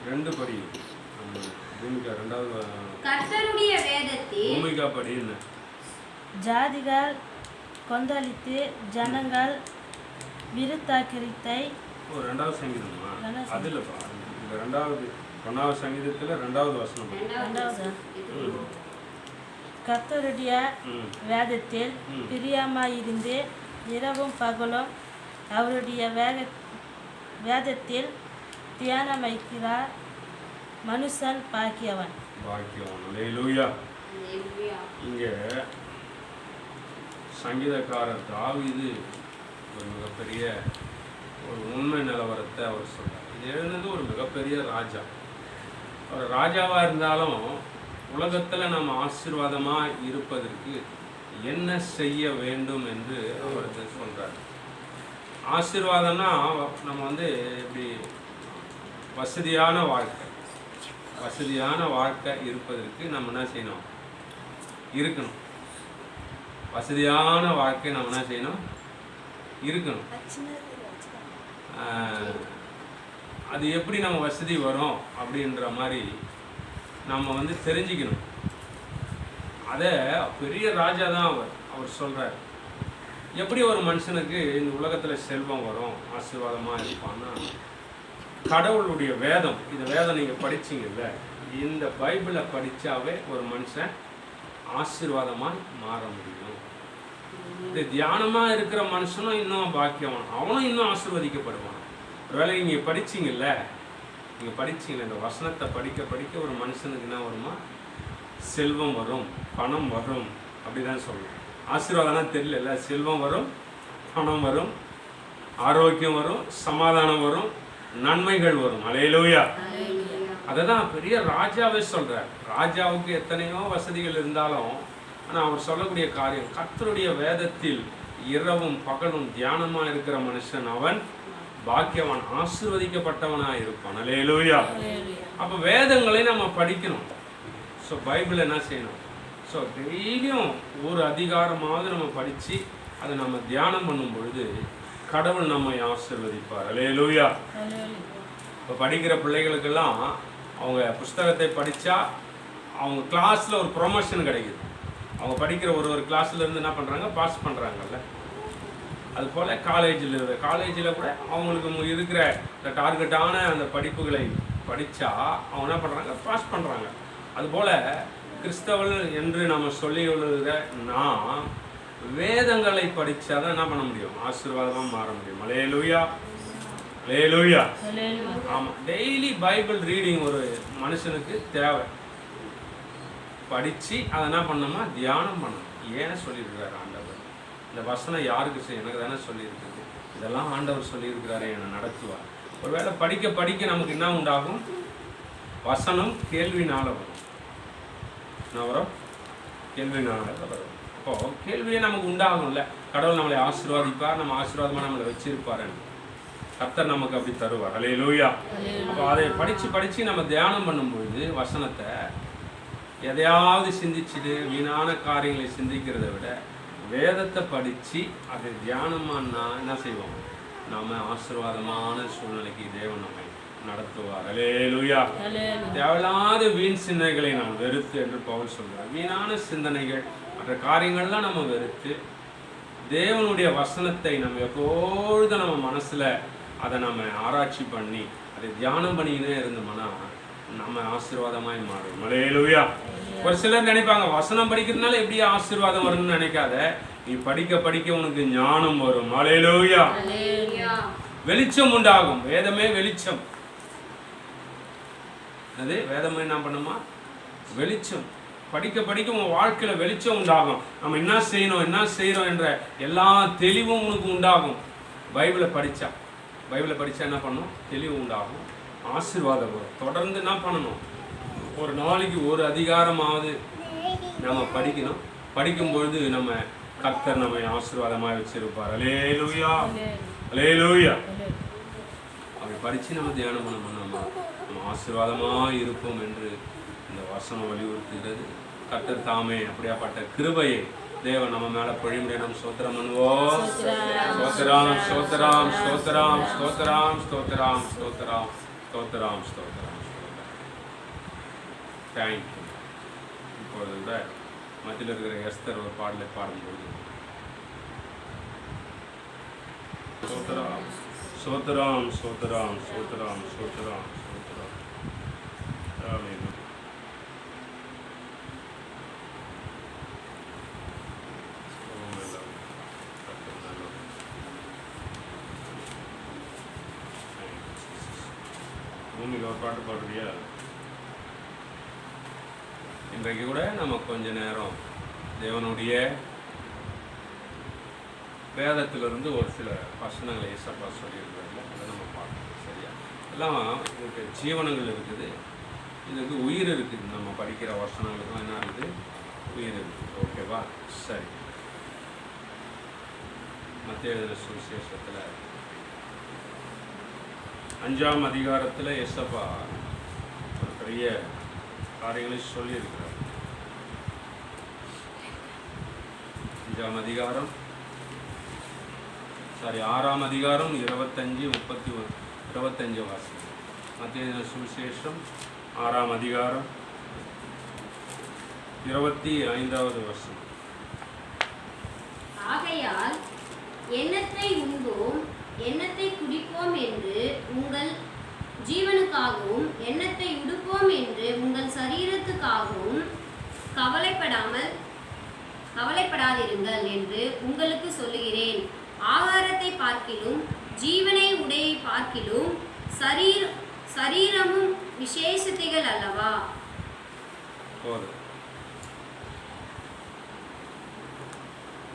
2 படி. பூமிகா 2வது கர்த்தருடைய வேதத்தில் பூமிகா படி என்ன? ஜாதிகள் கொந்தளித்து ஜனங்கள் விருத்தாக்கிரத்தை 2வது சங்கீதமா? ரெண்டாவது அது இல்லைப்பா, இந்த 1வது சங்கீதத்தில் 2வது வசனம். இரண்டாவது கர்த்தருடைய வேதத்தில் பிரியமாயிருந்து இரவும் பகலும் அவருடைய வேதத்தில் தியானம் வைக்கிறார் மனுஷன் பாக்கியவன். அல்லேலூயா. இங்க சங்கீதக்காரர் தாவீது ஒரு மிகப்பெரிய ஒரு உண்மை நிலவரத்தை அவர் சொல்றார். இது எழுந்தது ஒரு மிகப்பெரிய ராஜா. அவர் ராஜாவா இருந்தாலும் உலகத்துல நம்ம ஆசீர்வாதமா இருப்பதற்கு என்ன செய்ய வேண்டும் என்று அவருக்கு சொல்றார். ஆசீர்வாதம்னா நம்ம வந்து இப்படி வசதியான வாழ்க்கை இருப்பதற்கு நம்ம என்ன செய்யணும்? இருக்கணும். வசதியான வாழ்க்கை நம்ம என்ன செய்யணும்? இருக்கணும். அது எப்படி நம்ம வசதி வரும் அப்படின்ற மாதிரி நம்ம வந்து தெரிஞ்சுக்கணும். அதை பெரிய ராஜா தான் அவர் சொல்றார். எப்படி ஒரு மனுஷனுக்கு இந்த உலகத்துல செல்வம் வரும், ஆசீர்வாதமா இருப்பான்னா, கடவுளுடைய வேதம். இந்த வேதம் நீங்க படிச்சீங்கல்ல, இந்த பைபிளை படிச்சாவே ஒரு மனுஷன் ஆசீர்வாதமாய் மாற முடியும். இந்த தியானமா இருக்கிற மனுஷனும் இன்னும் பாக்கியவான், அவனும் இன்னும் ஆசீர்வதிக்கப்படுவான். ஒருவேளை நீங்க படிச்சீங்கல்ல, இந்த வசனத்தை படிக்க ஒரு மனுஷனுக்கு என்ன வருமா? செல்வம் வரும், பணம் வரும், அப்படிதான் சொல்லணும். ஆசீர்வாதம்னா தெரியல, செல்வம் வரும், பணம் வரும், ஆரோக்கியம் வரும், சமாதானம் வரும், நன்மைகள் வரும். அல்லேலூயா. அததான் பெரிய ராஜாவே சொல்றார். ராஜாவுக்கு எத்தனையோ வசதிகள் இருந்தாலும் ஆனா அவர் சொல்லக்கூடிய காரியம், கர்த்தருடைய வேதத்தில் இரவும் பகலும் தியானமா இருக்கிற மனுஷன் அவன் பாக்கியவான், ஆசீர்வதிக்கப்பட்டவனா இருப்பான். அல்லேலூயா. அப்ப வேதங்களை நம்ம படிக்கணும். ஸோ பைபிள் என்ன செய்யணும்? ஸோ டெய்லியும் ஒரு அதிகாரமாவது நம்ம படிச்சு அதை நம்ம தியானம் பண்ணும் பொழுது கடவுள் நம்மை ஆசீர்வதிப்பார். அல்லேலூயா. இப்போ படிக்கிற பிள்ளைகளுக்கெல்லாம் அவங்க புஸ்தகத்தை படித்தா அவங்க கிளாஸில் ஒரு ப்ரொமோஷன் கிடைக்குது. அவங்க படிக்கிற ஒரு கிளாஸில் இருந்து என்ன பண்ணுறாங்க? பாஸ் பண்ணுறாங்கல்ல. அதுபோல் காலேஜில் கூட அவங்களுக்கு இருக்கிற இந்த டார்கெட்டான அந்த படிப்புகளை படித்தா அவங்க என்ன பண்ணுறாங்க? பாஸ் பண்ணுறாங்க. அதுபோல் கிறிஸ்தவர்கள் என்று நம்ம சொல்லியுள்ள நாம் வேதங்களை படித்தா தான் என்ன பண்ண முடியும்? ஆசீர்வாதமாக மாற முடியும். அல்லேலூயா. அல்லேலூயா. ஆமாம், டெய்லி பைபிள் ரீடிங் ஒரு மனுஷனுக்கு தேவை. படித்து அதை என்ன பண்ணோமா? தியானம் பண்ணணும். ஏன் சொல்லியிருக்கிறார் ஆண்டவர்? இந்த வசனம் யாருக்கு எனக்கு தானே சொல்லியிருக்குது. இதெல்லாம் ஆண்டவர் சொல்லியிருக்கிறாரு, என்னை நடத்துவார். ஒருவேளை படிக்க நமக்கு என்ன உண்டாகும்? வசனம் கேள்வினால வரும். என்ன வரும்? கேள்வினால வரும். அப்போ கேள்வியே நமக்கு உண்டாகும்ல. கடவுள் நம்மளை ஆசீர்வாதிப்பார், நம்ம ஆசீர்வாதமாக நம்மளை வச்சிருப்பார், கர்த்தர் நமக்கு அப்படி தருவார். அல்லேலூயா. அப்போ அதை படித்து நம்ம தியானம் பண்ணும்பொழுது வசனத்தை எதையாவது சிந்திச்சுட்டு வீணான காரியங்களை சிந்திக்கிறத விட வேதத்தை படித்து அதை தியானமானா என்ன செய்வோம்? நாம் ஆசீர்வாதமான சூழ்நிலைக்கு தேவன் நம்மை நடத்துவார். அல்லேலூயா. தேவையில்லாத வீண் சிந்தனைகளை நாம் வெறுத்து என்று பவுல் சொல்கிறார். வீணான சிந்தனைகள் மற்ற காரியங்கள்லாம் நம்ம வெறுத்து தேவனுடைய வசனத்தை நம்ம எப்பொழுதும் நம்ம மனசில் அதை நம்ம ஆராய்ச்சி பண்ணி அதை தியானம் பண்ணிக்கினே இருந்தோம்னா நம்ம ஆசீர்வாதமாய் மாறும். அல்லேலூயா. ஒரு சிலர் நினைப்பாங்க வசனம் படிக்கிறதுனால எப்படி ஆசீர்வாதம் வரும்னு நினைக்காத. நீ படிக்க உனக்கு ஞானம் வரும். அல்லேலூயா. வெளிச்சம் உண்டாகும். வேதமே வெளிச்சம். அது வேதமே என்ன பண்ணுமா? வெளிச்சம். படிக்க உன் வாழ்க்கையில வெளிச்சம் உண்டாகும். நம்ம என்ன செய்யறோம் என்ற எல்லா தெளிவும் உனக்கு உண்டாகும். பைபிளை படிச்சா என்ன பண்ணும்? தெளிவு உண்டாகும், ஆசீர்வாதம் வரும். தொடர்ந்து என்ன பண்ணணும்? ஒரு நாளைக்கு ஒரு அதிகாரமாவது நம்ம படிக்கணும். படிக்கும்பொழுது நம்ம கர்த்தர் நம்மை ஆசீர்வாதமாக வச்சிருப்பார். அல்லேலூயா. அல்லேலூயா. அப்படி படித்து நம்ம தியானம் பண்ணோம்னா நம்ம ஆசீர்வாதமாக இருப்போம் என்று இந்த வசனம் வலியுறுத்துகிறது. கர்த்தர் தாமே அப்படியாப்பட்ட கிருபையை தேவன் நம்ம மேலே பொழிமுறை நம்ம ஸ்தோத்திரம் பண்ணுவோம். ஸ்தோத்திரம் ஸ்தோத்திரம் ஸ்தோத்திரம் ஸ்தோத்திரம் ஸ்தோத்திரம் ஸ்தோத்திரம். ஸ்தோத்திரம் ஸ்தோத்திரம் ஸ்தோத்திரம். தேங்க்யூ. இப்பொழுது கூட மத்தியில் இருக்கிற எஸ்தர் ஒரு பாடலை பாடும்போது சோத்ராம் சோத்ராம் சோத்ராம் சோத்ராம் சோத்ராம் சோத்ராம். பூமிக்கு ஒரு பாட்டு பாடுறியா? இன்றைக்கு கூட நம்ம கொஞ்ச நேரம் தேவனுடைய வேதத்திலிருந்து ஒரு சில வசனங்களை ஏசப்பா சொல்லியிருக்கிறாங்க. அதை நம்ம பார்க்கணும். சரியா? எல்லாம் இதுக்கு ஜீவனங்கள் இருக்குது, இதுக்கு உயிர் இருக்குது. நம்ம படிக்கிற வசனங்களுக்கும் என்ன இருக்குது? உயிர் இருக்குது. ஓகேவா? சரி. மத்திய சுவிசேஷத்தில் 5ஆம் அதிகாரத்தில் ஏசப்பா ஒரு பெரிய காரியங்களை சொல்லியிருக்கிறார். 6ஆம் அதிகாரம் 25 வாசிக்கும். மத்திய சுவிசேஷம் 6ஆம் அதிகாரம் 25வது வசனம். ஆகையால் எண்ணத்தை உண்போம் எண்ணத்தை குடிப்போம் என்று உங்கள் ஜீவனுக்காகவும் எண்ணத்தை உடுப்போம் என்று உங்கள் சரீரத்துக்காகவும் கவலைப்படாதிருங்கள் என்று உங்களுக்கு சொல்லுகிறேன். ஆகாரத்தை பார்க்கிலும் ஜீவனை உடையை பார்க்கிலும் சரீரமும் விசேஷத்தைகள் அல்லவா?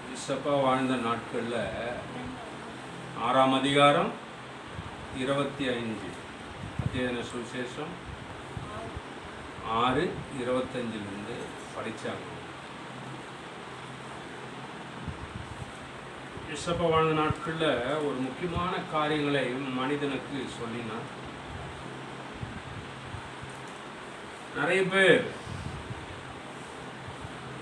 இயேசப்பா வாழ்ந்த நாட்களில் 6ஆம் அதிகாரம் 25 மத்திய சுவிசேஷம் 6:25 படித்தாங்க. இயேசப்பா வாழ்ந்த நாட்களில் ஒரு முக்கியமான காரியங்களை மனிதனுக்கு சொல்லினார். நிறைய பேர்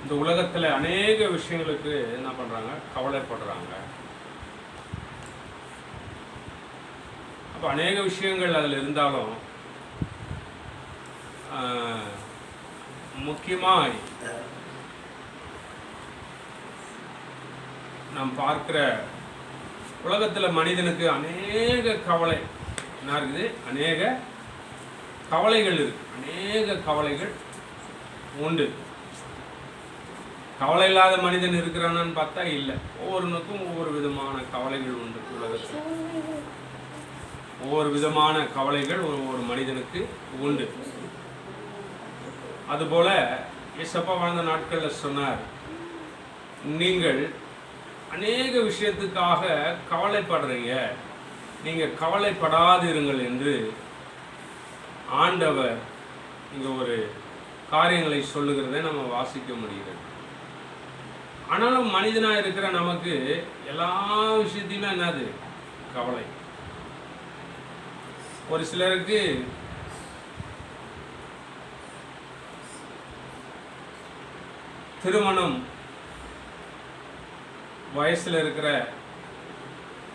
இந்த உலகத்தில் அநேக விஷயங்களுக்கு என்ன பண்ணுறாங்க? கவலைப்படுறாங்க. அப்போ அநேக விஷயங்கள் அதில் இருந்தாலும் முக்கியமாக நாம் பார்க்கிற உலகத்தில் மனிதனுக்கு அநேக கவலை என்ன இருக்குது? அநேக கவலைகள் இருக்கு. அநேக கவலைகள் உண்டு. கவலை இல்லாத மனிதன் இருக்கிறானான்னு பார்த்தா இல்லை. ஒவ்வொருனுக்கும் ஒவ்வொரு விதமான கவலைகள் உண்டு. உலகத்தில் ஒவ்வொரு விதமான கவலைகள் ஒவ்வொரு மனிதனுக்கு உண்டு. அதுபோல இயேசப்பா வாழ்ந்த நாட்களில் சொன்னார், நீங்கள் அநேக விஷயத்துக்காக கவலைப்படுறீங்க, நீங்கள் கவலைப்படாதிருங்கள் என்று ஆண்டவர் இங்கே ஒரு காரியங்களை சொல்லுகிறதை நம்ம வாசிக்க முடிகிறது. ஆனாலும் மனிதனாக இருக்கிற நமக்கு எல்லா விஷயத்தையுமே என்னது? கவலை. ஒரு சிலருக்கு திருமணம் வயசில் இருக்கிற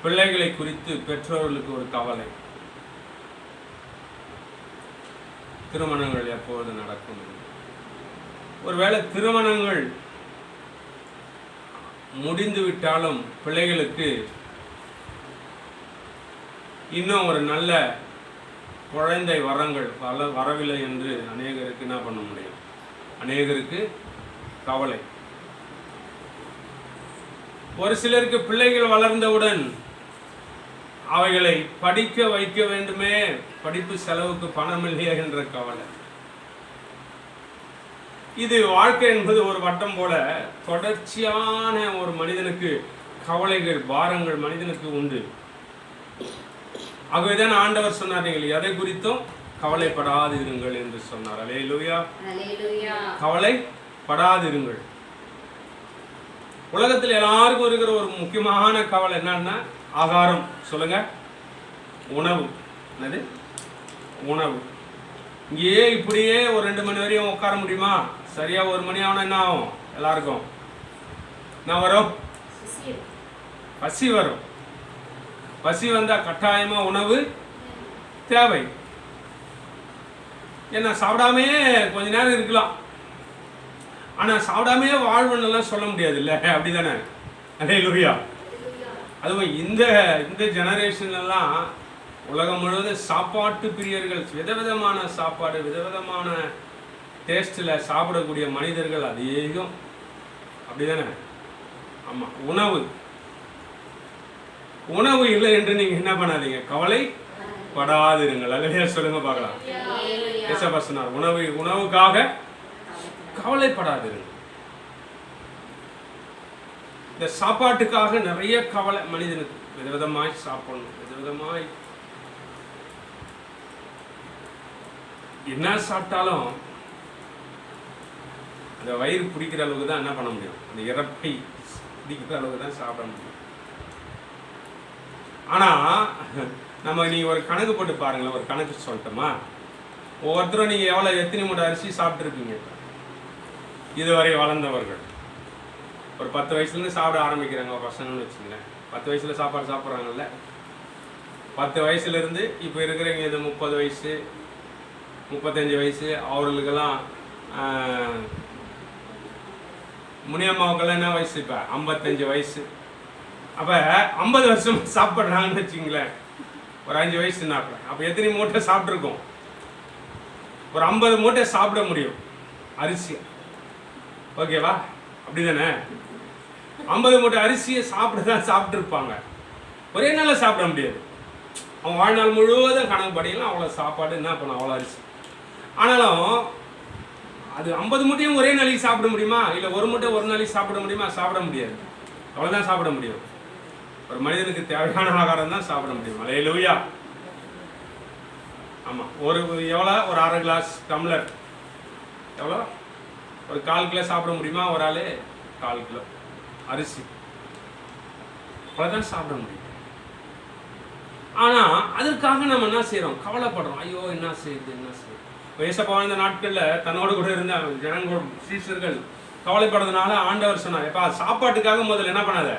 பிள்ளைகளை குறித்து பெற்றோர்களுக்கு ஒரு கவலை. திருமணங்கள் எப்பொழுது நடக்கும்? ஒருவேளை திருமணங்கள் முடிந்து விட்டாலும் பிள்ளைகளுக்கு இன்னும் ஒரு நல்ல குழந்தை வரங்கள் வரவில்லை என்று அநேகருக்கு என்ன பண்ண முடியும்? அநேகருக்கு கவலை. ஒரு சிலருக்கு பிள்ளைகள் வளர்ந்தவுடன் அவைகளை படிக்க வைக்க வேண்டுமே, படிப்பு செலவுக்கு பணம் இல்லையா என்ற கவலை. இது வாழ்க்கை என்பது ஒரு வட்டம் போல தொடர்ச்சியான ஒரு மனிதனுக்கு கவலைகள், பாரங்கள் மனிதனுக்கு உண்டு. ஆகவேதான் ஆண்டவர் சொன்னார், நீங்கள் எதை குறித்தும் கவலைப்படாதிருங்கள் என்று சொன்னார். அல்லேலூயா. கவலைப்படாதிருங்கள். உலகத்தில் எல்லாருக்கும் இருக்கிற ஒரு முக்கியமான கவலை என்னன்னா ஆகாரம். சொல்லுங்க, உணவு. என்னது? உணவு. இங்கேயே இப்படியே ஒரு 2 மணி வரையும் உட்கார முடியுமா? சரியா 1 மணி ஆகணும் என்ன ஆகும்? எல்லாருக்கும் என்ன வரும்? பசி வரும். பசி வந்தா கட்டாயமா உணவு தேவை. ஏன்னா சாப்பிடாமே கொஞ்ச நேரம் இருக்கலாம், ஆனா சாப்பிடாமே வாழ்வெல்லாம் சொல்ல முடியாது இல்லை, அப்படிதானே? அல்லேலூயா. அதுவும் இந்த இந்த ஜெனரேஷன்லாம் உலகம் முழுவதும் சாப்பாட்டு பிரியர்கள், விதவிதமான சாப்பாடு, விதவிதமான டேஸ்டில் சாப்பிடக்கூடிய மனிதர்கள் அதிகம், அப்படிதானே? ஆமாம். உணவு இல்லை என்று நீங்க என்ன பண்ணாதீங்க, கவலைப்படாதிருங்கள். அல்லேலூயா சொல்லுங்க பார்க்கலாம். ஏசப்பா சொன்னார், உணவுக்காக கவலைப்படாதிருங்கள். இந்த சாப்பாட்டுக்காக நிறைய கவலை மனிதனுக்கு, விதவிதமாய் சாப்பிடணும், விதவிதமாய் என்ன சாப்பிட்டாலும் அந்த வயிறு பிடிக்கிற அளவுக்கு தான் என்ன பண்ண முடியும், அந்த இறப்பை பிடிக்கிற அளவுக்கு தான் சாப்பிட முடியும். ஆனா நம்ம நீங்க ஒரு கணக்கு போட்டு பாருங்களேன், ஒரு கணக்கு சொல்லட்டுமா? ஒவ்வொருத்தரும் நீங்க எத்தனை மூட்டை அரிசி சாப்பிட்டுருப்பீங்க இதுவரை வளர்ந்தவர்கள்? ஒரு 10 வயசுலேருந்து சாப்பிட ஆரம்பிக்கிறாங்க பசங்கன்னு வச்சுங்களேன். 10 வயசுல சாப்பாடு சாப்பிட்றாங்கல்ல, 10 வயசுலேருந்து இப்போ இருக்கிறவங்க இது 30 வயசு 35 வயசு, அவர்களுக்கெல்லாம் முனியம்மாவுக்கெல்லாம் என்ன வயசு? இப்போ 55 வயசு. அப்போ 50 வருஷம் சாப்பிட்றாங்கன்னு வச்சுங்களேன், ஒரு 5 வயசுனாப்ப அப்போ எத்தனை மூட்டை சாப்பிட்ருக்கோம்? ஒரு 50 மூட்டை சாப்பிட முடியும் அரிசி, ஓகேவா? அப்படிதானே? 50 மூட்டை அரிசியை சாப்பிட்டுருப்பாங்க. ஒரே நாளில் சாப்பிட முடியாது, அவங்க வாழ்நாள் முழுவதும் கணக்கு படிக்கலாம் அவ்வளோ சாப்பாடு என்ன பண்ணும், அவ்வளோ அரிசி. ஆனாலும் அது 50 மூட்டையும் ஒரே நாளைக்கு சாப்பிட முடியுமா? இல்லை ஒரு மூட்டை ஒரு நாளைக்கு சாப்பிட முடியுமா? சாப்பிட முடியாது. அவ்வளோதான் சாப்பிட முடியும். ஒரு மனிதனுக்கு தேவையான ஆகாரம் தான் சாப்பிட முடியும். அல்லேலூயா. ஆமாம். எவ்வளோ? ஒரு 1/2 கிளாஸ் டம்ளர் எவ்வளோ? ஒரு 1/4 கிலோ சாப்பிட முடியுமா ஒரு ஆள்? 1/4 கிலோ அரிசி அவ்வளோதான் சாப்பிட முடியும். ஆனால் அதற்காக நம்ம என்ன செய்கிறோம்? கவலைப்படுறோம். ஐயோ என்ன செய்யுது. ஏசப்பா வாழ்ந்த நாட்களில் தன்னோடு கூட இருந்த ஜனங்களோட சீஷர்கள் கவலைப்படுறதுனால ஆண்டவர் சொன்னார், எப்பா சாப்பாட்டுக்காக முதல்ல என்ன பண்ணாத,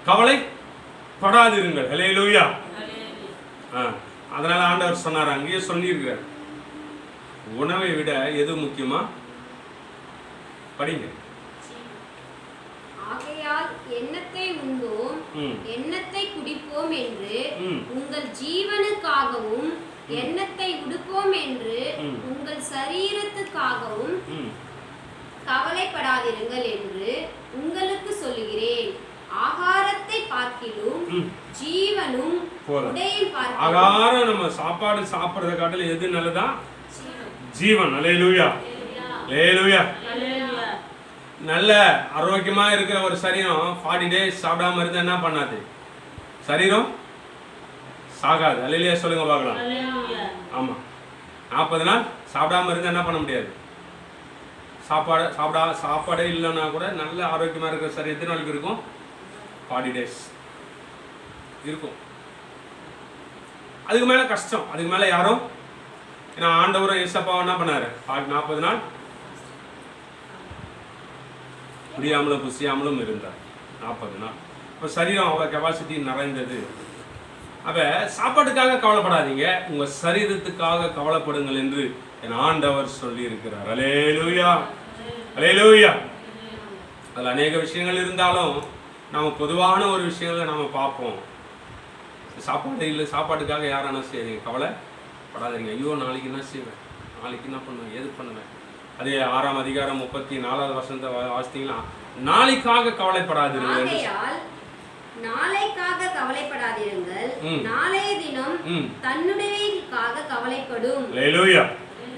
கவலைப்படாதிருங்கள். அல்லேலூயா. அதனால ஆண்டவர் சொன்னார், அங்கேயே சொல்லியிருக்கிறார், உணவை விட எது முக்கியமா? படிங்க. ஆகையால் எண்ணத்தை உண்போம் எண்ணத்தை குடிப்போம் என்று உங்கள் ஜீவனுக்காகவும் எண்ணத்தை உடுப்போம் என்று உங்கள் சரீரத்துக்காகவும் கவலைப்படாதிருங்கள் என்று உங்களுக்கு சொல்லுகிறேன். ஆகாரத்தை பார்க்கிலும் ஜீவனும் உடையில் பார்க்கிலும். ஆகாரம் நம்ம சாப்பாடு சாப்பிடுறத காட்டிலும் எது நல்லதா? ஜீவன். அல்லேலூயா. அல்லேலூயா. நல்ல ஆரோக்கியமா இருக்கிற ஒரு சரீரம் 40 டேஸ் சாப்பிடாம இருந்தா என்ன பண்ணாது? சரீரம் சாகாது. அல்லேலூயா சொல்லுங்க பார்க்கலாம். ஆமா. 40 நாள் சாப்பிடாம இருந்தா என்ன பண்ண முடியாது? சாப்பாடே இல்லைன்னா கூட நல்ல ஆரோக்கியமா இருக்கிற சரீரம் எத்தனை நாளைக்கு இருக்கும்? 40 டேஸ் இருக்கும். அதுக்கு மேல கஷ்டம், அதுக்கு மேல யாரும். ஏன்னா ஆண்டவரும் ஏசப்பாவும் என்ன பண்ணாரு? 40 நாள் முடியாமலும் புசியாமலும் இருந்தார். 40 நாள். இப்போ சரீரம் அவ்வளோ கெப்பாசிட்டி நிறைந்தது. அப்போ சாப்பாட்டுக்காக கவலைப்படாதீங்க, உங்கள் சரீரத்துக்காக கவலைப்படுங்கள் என்று என் ஆண்டவர் சொல்லி இருக்கிறார். அல்லேலூயா. அல்லேலூயா. அதில் அநேக விஷயங்கள் இருந்தாலும் நாம் பொதுவான ஒரு விஷயங்களை நாம் பார்ப்போம். சாப்பாடு இல்லை, சாப்பாட்டுக்காக யாரும் என்ன செய்யுங்க, கவலைப்படாதீங்க. ஐயோ நாளைக்கு என்ன செய்வேன், நாளைக்கு என்ன பண்ணுவேன், எது பண்ணுவேன். அதே 6ஆம் அதிகாரம் 34வது வசனத்தை வாசித்தீங்கன்னா, நாளைக்காக கவலைப்படாதீர்கள். நாளைக்காக கவலைப்படாதீர்கள், நாளைய தினம் தன்னுடையவைகளுக்காக கவலைப்படும். அல்லேலூயா.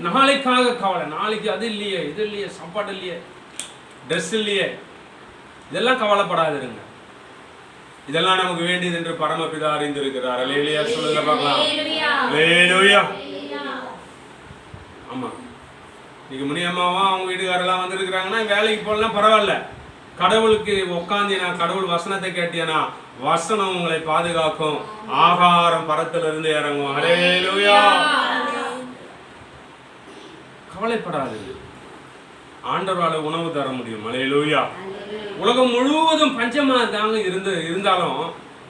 நாளைக்காக கவலை. நாளைக்கு அது இல்லையே, இது இல்லையே, சாப்பாடு இல்லையே, ட்ரெஸ் இல்லையே, இதெல்லாம் கவலைப்படாதீங்க. இதெல்லாம் நமக்கு வேண்டியது என்று பரமபிதா அறிந்திருக்கிறார். அல்லேலூயா சொல்லுங்க பார்க்கலாம். அல்லேலூயா. ஆமா. இன்னைக்கு முனியம்மாவா அவங்க வீட்டுக்காரெல்லாம் வந்துருக்கிறாங்கன்னா வேலைக்கு போகலாம் பரவாயில்ல, கடவுளுக்கு உட்காந்தினா, கடவுள் வசனத்தை கேட்டியனா, வசனம் உங்களை பாதுகாக்கும், ஆகாரம் பரத்திலிருந்து இறங்கும். அல்லேலூயா. கவலைப்படாது, ஆண்டவரால உணவு தர முடியும். அல்லேலூயா. உலகம் முழுவதும் பஞ்சமா தாங்க இருந்தாலும்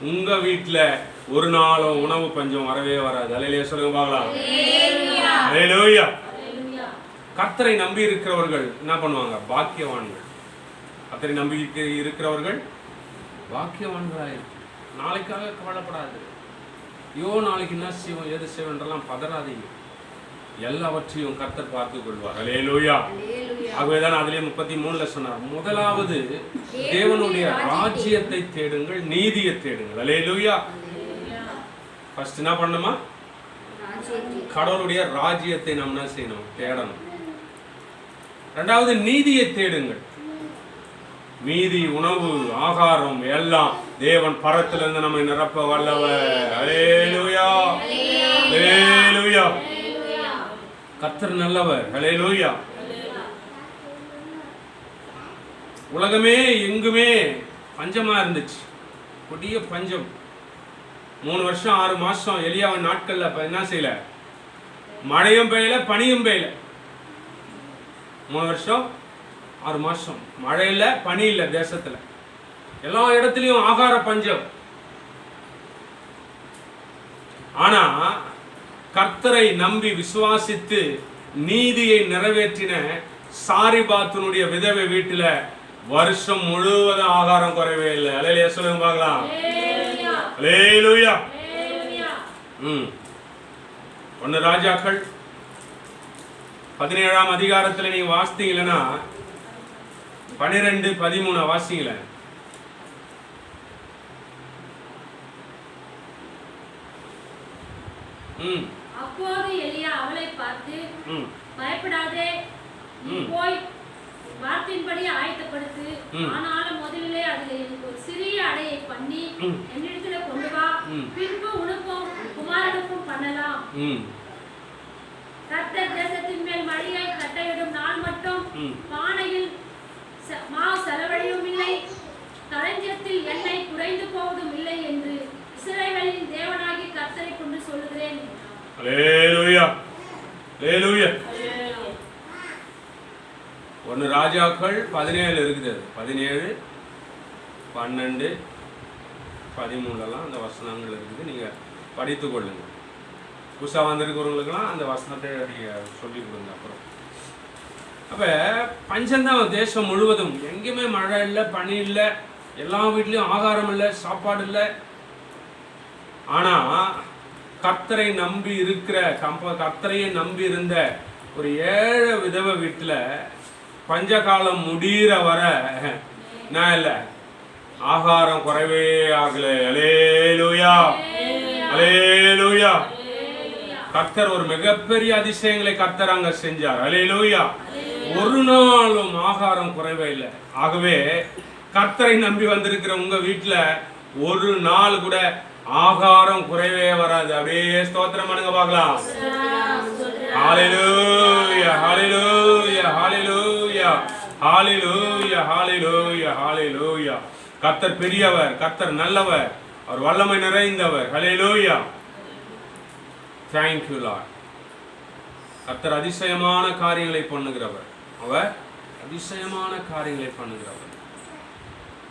உங்க வீட்டுல ஒரு நாளும் உணவு பஞ்சம் வரவே வராது. அல்லேலூயா சொல்லுங்க பார்க்கலாம். அல்லேலூயா. கர்த்தரை நம்பி இருக்கிறவர்கள் என்ன பண்ணுவாங்க? பாக்கியவான்கள். கர்த்தரை நம்பி இருக்கிறவர்கள் பாக்கியவான்களாயிருக்கு. நாளைக்காக கவலைப்படாது. ஐயோ நாளைக்கு என்ன செய்வோம் ஏது செய்வோன்றெல்லாம் பதறாதீங்க. எல்லாவற்றையும் கர்த்தர் பார்த்துக் கொள்வார். அல்லேலூயா. ஆகவேதான் அதிலே 33 சொன்னார், முதலாவது தேவனுடைய ராஜ்யத்தை தேடுங்கள், நீதியை தேடுங்கள். அல்லேலூயா. ஃபர்ஸ்ட் என்ன பண்ணணுமா? கடவுளுடைய ராஜ்யத்தை நம்ம என்ன செய்யணும்? தேடணும். இரண்டாவது நீதியை தேடுங்கள். மீதி, உணவு, ஆகாரம் எல்லாம் தேவன் பரத்திலிருந்து நம்மை நிரப்ப வல்லவர். அல்லேலூயா. அல்லேலூயா. கர்த்தர் நல்லவர். அல்லேலூயா. உலகமே எங்குமே பஞ்சமா இருந்துச்சு, கொடிய பஞ்சம். 3 வருஷம் 6 மாசம் எலியாவின் நாட்கள்ல என்ன செய்யல? மழையும் பெய்யல, பனியும் பெய்யல. 3 வருஷம் 6 மாசம் மழை இல்ல, பனி இல்ல. தேசத்துல எல்லா இடத்துலயும் ஆகார பஞ்சம். ஆனா கர்த்தரை நம்பி விசுவாசித்து நீதியை நிறைவேற்றின சாரிபாத்தினுடைய விதவை வீட்டுல வருஷம் முழுவதும் ஆகாரம் குறைவே இல்லை. அல்லேலூயா சொல்லுங்க பார்க்கலாம். அல்லேலூயா. 1 ராஜாக்கள் 17ஆம் அதிகாரத்துல நீங்க வாசித்தீங்கன்னா 12-13 வாசிங்கள. அப்போது எலியா அவளை பார்த்து, பயப்படாதே, நீ போய் வார்த்தையின்படி ஆயத்தப்படுத்து. ஆனாலும் முதலிலே அதில் எனக்கு ஒரு சிறிய அடையை பண்ணி என்னிடத்துல கொண்டு வா. பின்பு உனக்கும் குமாரனுக்கும் பண்ணலாம். கர்த்தர் தேசத்தின் மேல் மழையை கட்டளையிடும் நாள் மட்டும் பானையில் மாவு செலவழியும் இல்லை, களஞ்சியத்தில் எண்ணெய் குறைந்து போவதும் இல்லை என்று இஸ்ரவேலின் தேவனாகி கர்த்தரை கொண்டு சொல்லுகிறேன். அல்லேலூயா. அல்லேலூயா. 1 ராஜாக்கள் 17 இருக்குது. 17, 12, 13 அந்த வசனங்கள் இருக்குது. நீங்க படித்துக் கொள்ளுங்க. புதுசா வந்திருக்கிறவங்களுக்கெல்லாம் அந்த வசனத்தை நீங்க சொல்லிக் கொடுங்க. அப்புறம் அப்ப பஞ்சம்தான் தேசம் முழுவதும். எங்கேயுமே மழை இல்லை, பனி இல்லை, எல்லா வீட்லயும் ஆகாரம் இல்லை, சாப்பாடு இல்லை. ஆனா கர்த்தரை நம்பி இருக்கிற கர்த்தரையே நம்பி இருந்த ஒரு 7 விதவை வீட்டுல பஞ்சகாலம் முடிகிற வர நான் இல்ல ஆகாரம் குறைவே ஆகல. அல்லேலூயா. அல்லேலூயா. கர்த்தர் ஒரு மிகப்பெரிய அதிசயங்களை கர்த்தர் அங்க செஞ்சார். அல்லேலூயா. ஒரு நாளும் ஆகாரம் குறைவே இல்லை. ஆகவே கர்த்தரை நம்பி வந்திருக்கிற உங்க வீட்டுல ஒரு நாள் கூட ஆகாரம் குறைவே வராது. அப்படியே ஸ்தோத்திரம் பண்ணுங்க பார்க்கலாம். ஹalleluya. ஹalleluya. ஹalleluya. ஹalleluya. ஹalleluya. ஹalleluya. கர்த்தர் பெரியவர், கர்த்தர் நல்லவர், அவர் வல்லமை நிறைந்தவர். ஹalleluya. Thank you Lord. கர்த்தர் அதிசயமான காரியங்களை பண்ணுகிறவர். அவர் அதிசயமான காரியங்களை பண்ணுகிறவர்.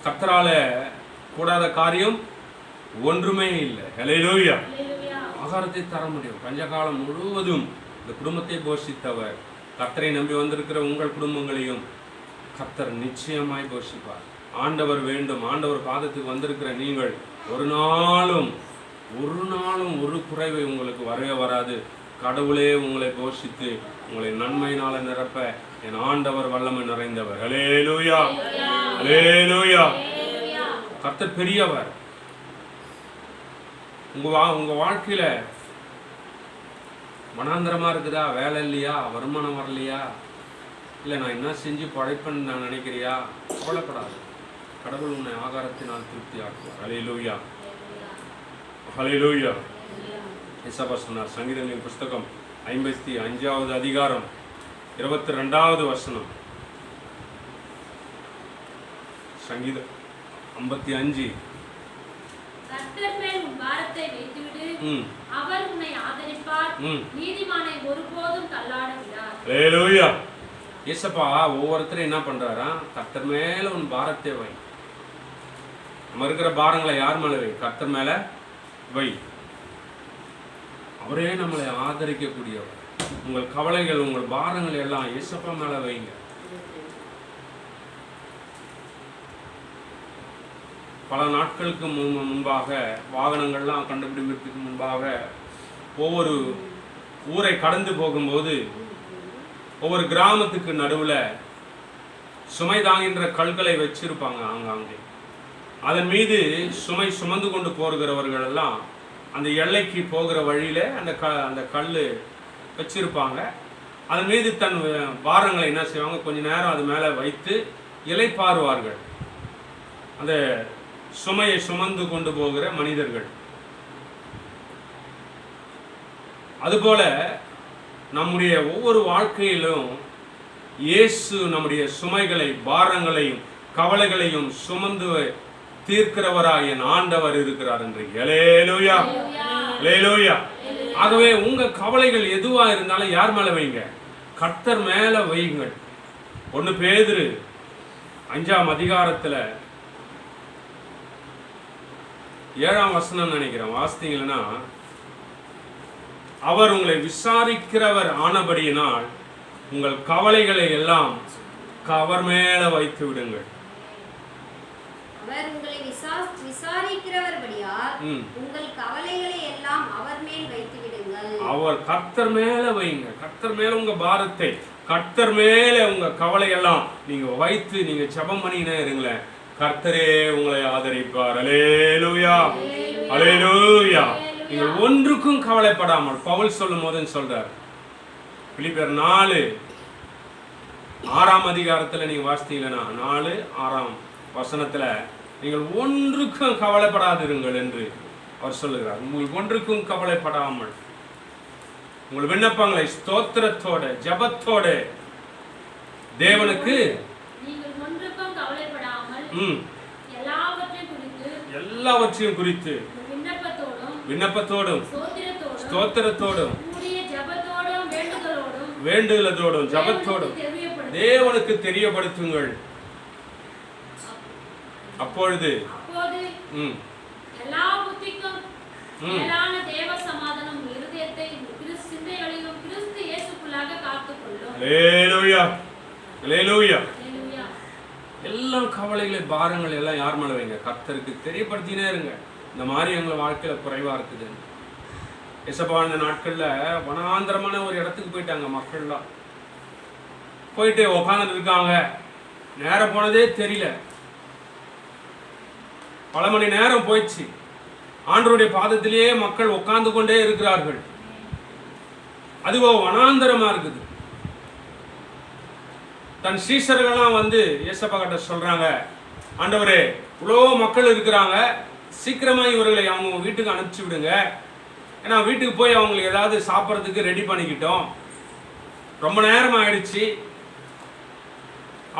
கர்த்தரால கூடாத காரியம் ஒன்றுமே இல்லை. ஹalleluya. ஆகாரத்தை தர முடியும். பஞ்சகாலம் முழுவதும் இந்த குடும்பத்தை போஷித்தவர். கர்த்தரை நம்பி வந்திருக்கிற உங்கள் குடும்பங்களையும் கர்த்தர் நிச்சயமாய் போஷிப்பார். ஆண்டவர் வேண்டும். ஆண்டவர் பாதத்துக்கு வந்திருக்கிற நீங்கள் ஒரு நாளும் ஒரு குறைவை உங்களுக்கு வரவே வராது. கடவுளே உங்களை போஷித்து உங்களை நன்மையினால நிரப்ப என் ஆண்டவர் வல்லமை நிறைந்தவர். ஹalleluya. ஹalleluya. கர்த்தர் பெரியவர். உங்க வாழ்க்கையில மனாந்தரமா இருக்குதா? வேலை இல்லையா? வருமானம் வரலையா? இல்லை நான் என்ன செஞ்சு படைப்பேன்னு நான் நினைக்கிறியா? கவலைப்படாது. கடவுள் உன்னை ஆகாரத்தினால் திருப்தி ஆக்குவார். ஹalleluya. ஹalleluya. இசபா சொன்னார். சங்கீதங்களின் புஸ்தகம் 55வது அதிகாரம் 22வது வசனம். சங்கீதம் 55. கர்த்தர் மேல் உன் பாரத்தை வைத்துவிடு, அவர் உன்னை ஆதரிப்பார், நீதிமானை ஒருபோதும் தள்ளாட விடார். ஹalleluya. இயேசப்பா ஒவ்வொருத்தரும் என்ன பண்றாரா? கர்த்தர் மேல உன் பாரத்தை வை. நம்ம இருக்கிற பாரங்களை யார் மேல வை? கர்த்தர் மேல வை. அவரே நம்மளை ஆதரிக்கக்கூடியவர். உங்கள் கவலைகள், உங்கள் பாரங்கள் எல்லாம் இயேசப்பா மேல வைங்க. பல நாட்களுக்கு முன்பாக, வாகனங்கள்லாம் கண்டுபிடிக்கிறதுக்கு முன்பாக, ஒவ்வொரு ஊரை கடந்து போகும்போது ஒவ்வொரு கிராமத்துக்கு நடுவில் சுமை தாங்கின்ற கல்களை வச்சிருப்பாங்க ஆங்காங்கே. அதன் மீது சுமை சுமந்து கொண்டு போகிறவர்கள் எல்லாம் அந்த எல்லைக்கு போகிற வழியில அந்த கல் வச்சிருப்பாங்க. அதன் மீது தன் பாரங்களை என்ன செய்வாங்க, கொஞ்ச நேரம் அது மேலே வைத்து இளைப்பாறுவார்கள். அந்த சுமையை சுமந்து கொண்டு போகிற மனிதர்கள். அதுபோல நம்முடைய ஒவ்வொரு வாழ்க்கையிலும் இயேசு நம்முடைய சுமைகளை, பாரங்களையும் கவலைகளையும் சுமந்து தீர்க்கிறவராய் என் ஆண்டவர் இருக்கிறார் என்று. அல்லேலூயா, அல்லேலூயா. ஆகவே உங்க கவலைகள் எதுவா இருந்தாலும் யார் மேல வைங்க? கர்த்தர் மேல வையுங்கள். 1 பேதுரு 5ஆம் அதிகாரத்துல 7ஆம் வசனம் நினைக்கிறேன், வாசித்தீங்கன்னா, அவர் உங்களை விசாரிக்கிறவர் ஆனபடியினால் உங்கள் கவலைகளை எல்லாம் அவர் மேல வைத்து விடுங்கள். அவர் உங்களை விசாரிக்கிறவர்படியால் உங்கள் கவலைகளை எல்லாம் அவர் மேல் வைத்து விடுங்கள். அவர் கர்த்தர் மேல வைங்க. கர்த்தர் மேல உங்க பாரத்தை, கர்த்தர் மேல உங்க கவலை எல்லாம் நீங்க வைத்து நீங்க ஜெபம் பண்ணினே இருங்களேன். கர்த்தரே உங்களை ஆதரிப்பார். அல்லேலூயா, அல்லேலூயா. நீங்கள் ஒன்றுக்கும் கவலைப்படாமல், பவுல் சொல்லும் போது சொல்றார், பிலிப்பியர் 4:6ஆம் அதிகாரத்துல நீங்க வாசித்தீங்கன்னா 4:6ஆம் வசனத்துல நீங்கள் ஒன்றுக்கும் கவலைப்படாதிருங்கள் என்று அவர் சொல்லுகிறார். உங்களுக்கு ஒன்றுக்கும் கவலைப்படாமல் உங்கள் விண்ணப்பங்களை ஸ்தோத்திரத்தோட ஜபத்தோட தேவனுக்கு எல்லாவற்றையும் குறித்து விண்ணப்பத்தோடும் ஸ்தோத்திரத்தோடும் வேண்டுதலோடும் ஜபத்தோடும் தேவனுக்கு தெரியப்படுத்துங்கள். அப்பொழுது எல்லாம் கவலைகளை, பாரங்கள் எல்லாம் யார் மேல வைங்க? கர்த்தருக்கு தெரியப்படுத்தினே இருங்க. இந்த மாதிரி எங்களை வாழ்க்கையில குறைவா இருக்குது. இயேசப்பா இந்த நாட்கள்ல வனாந்தரமான ஒரு இடத்துக்கு போயிட்டாங்க. மக்கள்லாம் போயிட்டு உட்கார்ந்துட்டு இருக்காங்க. நேரம் போனதே தெரியல. பல மணி நேரம் போயிடுச்சு. ஆண்டவருடைய பாதத்திலேயே மக்கள் உட்கார்ந்து கொண்டே இருக்கிறார்கள். அதுவோ வனாந்தரமா இருக்குது. தன் சீஷர்கள்லாம் வந்து இயேசப்பா கிட்ட சொல்றாங்க, ஆண்டவரே, இவ்வளோ மக்கள் இருக்கிறாங்க, சீக்கிரமா இவர்களை அவங்க வீட்டுக்கு அனுப்பிச்சு விடுங்க. ஏன்னா வீட்டுக்கு போய் அவங்களுக்கு ஏதாவது சாப்பிட்றதுக்கு ரெடி பண்ணிக்கிட்டோம், ரொம்ப நேரம் ஆயிடுச்சு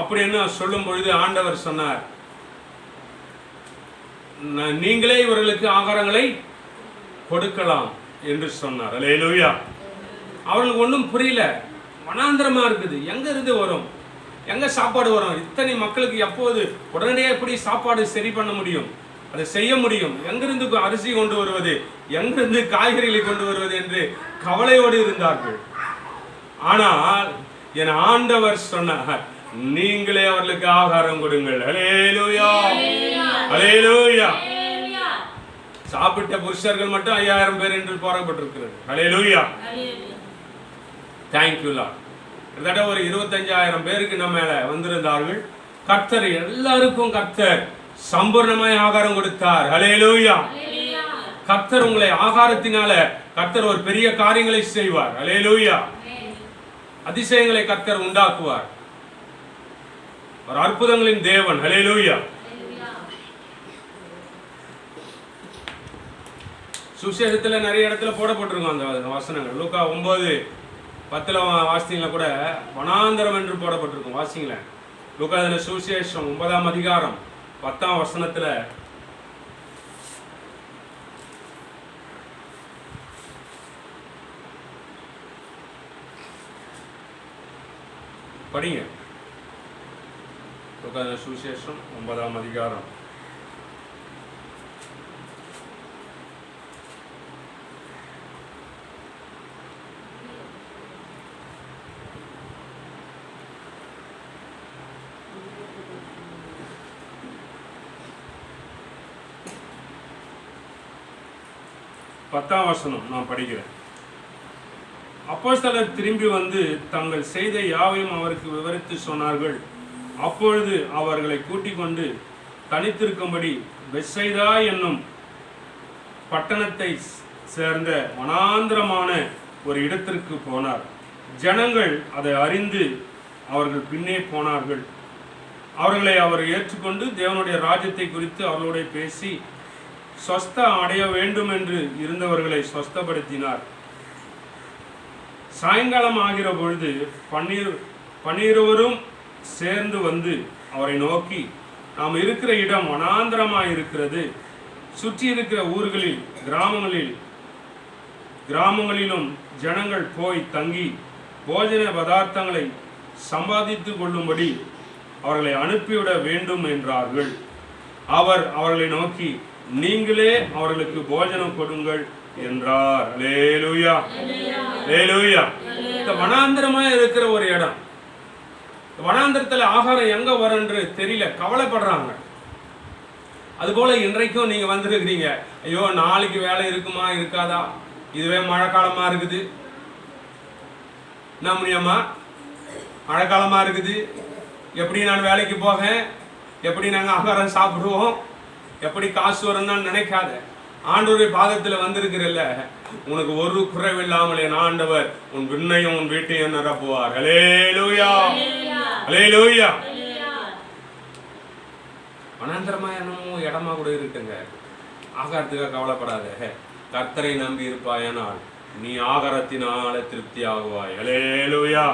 அப்படின்னு சொல்லும் பொழுது ஆண்டவர் சொன்னார், நீங்களே இவர்களுக்கு ஆகாரங்களை கொடுக்கலாம் என்று சொன்னார். அல்லேலூயா. அவர்களுக்கு ஒன்றும் புரியல. வனாந்தரமா இருக்குது. எங்க இருந்து வரும்? எங்க சாப்பாடு வரும்? இத்தனை மக்களுக்கு எப்போது உடனடியாக எப்படி சாப்பாடு சரி பண்ண முடியும்? அதை செய்ய முடியும்? எங்கிருந்து அரிசி கொண்டு வருவது, எங்கிருந்து காய்கறிகளை கொண்டு வருவது என்று கவலையோடு இருந்தார்கள். ஆனால் என் ஆண்டவர் சொன்னார், நீங்களே அவர்களுக்கு ஆகாரம் கொடுங்கள். அல்லேலூயா, அல்லேலூயா. சாப்பிட்ட புருஷர்கள் மட்டும் 5000 பேர் என்று போறப்பட்டிருக்கிறது. அல்லேலூயா, தேங்க்யூ லார்ட். கிட்டத்தட்ட ஒரு 25,000 பேருக்கு நம்ம மேல வந்திருந்தார்கள். கர்த்தர் எல்லாருக்கும் கர்த்தர் சம்பூர்ணமாய் ஆகாரம் கொடுத்தார். அல்லேலூயா. கர்த்தர் உங்களை ஆகாரத்தினால கர்த்தர் ஒரு பெரிய காரியங்களை செய்வார். அல்லேலூயா. அதிசயங்களை கர்த்தர் உண்டாக்குவார். ஒரு அற்புதங்களின் தேவன். அல்லேலூயா. சுவிசேஷத்துல நிறைய இடத்துல போடப்பட்டிருக்கும் அந்த வசனங்கள். லூக்கா 9:10 வாசித்தீங்களா கூட வனாந்தரம் என்று போடப்பட்டிருக்கும். வாசிங்களேன். லூக்கா சுவிசேஷம் 9ஆம் அதிகாரம் 10ஆம் வசனத்துல படிங்க. லூக்கா சுவிசேஷம் 9ஆம் அதிகாரம் 10ஆம் வசனம் நான் படிக்கிறேன். அப்போஸ்தலர் திரும்பி வந்து தங்கள் செய்த யாவையும் அவருக்கு விவரித்து சொன்னார்கள். அப்பொழுது அவர்களை கூட்டிக் கொண்டு தனித்திருக்கும்படி பெத்சைதா என்னும் பட்டணத்தை சேர்ந்த வனாந்திரமான ஒரு இடத்திற்கு போனார். ஜனங்கள் அதை அறிந்து அவர்கள் பின்னே போனார்கள். அவர்களை அவர் ஏற்றுக்கொண்டு தேவனுடைய ராஜ்யத்தை குறித்து அவர்களோட பேசி சொஸ்தம் அடைய வேண்டும் என்று இருந்தவர்களை சொஸ்தப்படுத்தினார். சாயங்காலம் ஆகிற பொழுது பன்னிருவரும் சேர்ந்து வந்து அவரை நோக்கி, நாம் இருக்கிற இடம் வனாந்தரமாய் இருக்கிறது. சுற்றி இருக்கிற ஊர்களில் கிராமங்களிலும் ஜனங்கள் போய் தங்கி போஜன பதார்த்தங்களை சம்பாதித்து கொள்ளும்படி அவர்களை அனுப்பிவிட வேண்டும் என்றார்கள். அவர் அவர்களை நோக்கி, நீங்களே அவர்களுக்கு போஜனம் கொடுங்கள் என்றார். அல்லேலூயா, அல்லேலூயா. இந்த வனாந்தரமா இருக்கிற ஒரு இடம், வனாந்தரத்துல ஆகாரம் எங்க வரும்ன்று தெரியல, கவலைப்படுறாங்க. அதுபோல இன்றைக்கும் நீங்க வந்திருக்கிறீங்க, ஐயோ நாளைக்கு வேலை இருக்குமா இருக்காதா, இதுவே மழை காலமா இருக்குது, என்ன முடியாமா, மழை காலமா இருக்குது, எப்படி நான் வேலைக்கு போக, எப்படி நாங்கள் ஆகாரம் சாப்பிடுவோம், எப்படி காசு வரும்னு நினைக்காத. ஆண்டவருடைய பாதத்தில் வந்திருக்கிறல்ல, உனக்கு ஒரு குறைவில்லாமல் என் ஆண்டவர் உன் விண்ணையும் உன் வீட்டையும் நிரப்புவார். அல்லேலூயா, அல்லேலூயா. வனாந்தரமா என்னமோ இடமா கூட இருக்குங்க, ஆகாரத்துக்காக கவலைப்படாத. கர்த்தரை நம்பி இருப்பாயனால் நீ ஆகாரத்தினால திருப்தி ஆகுவாய். அல்லேலூயா,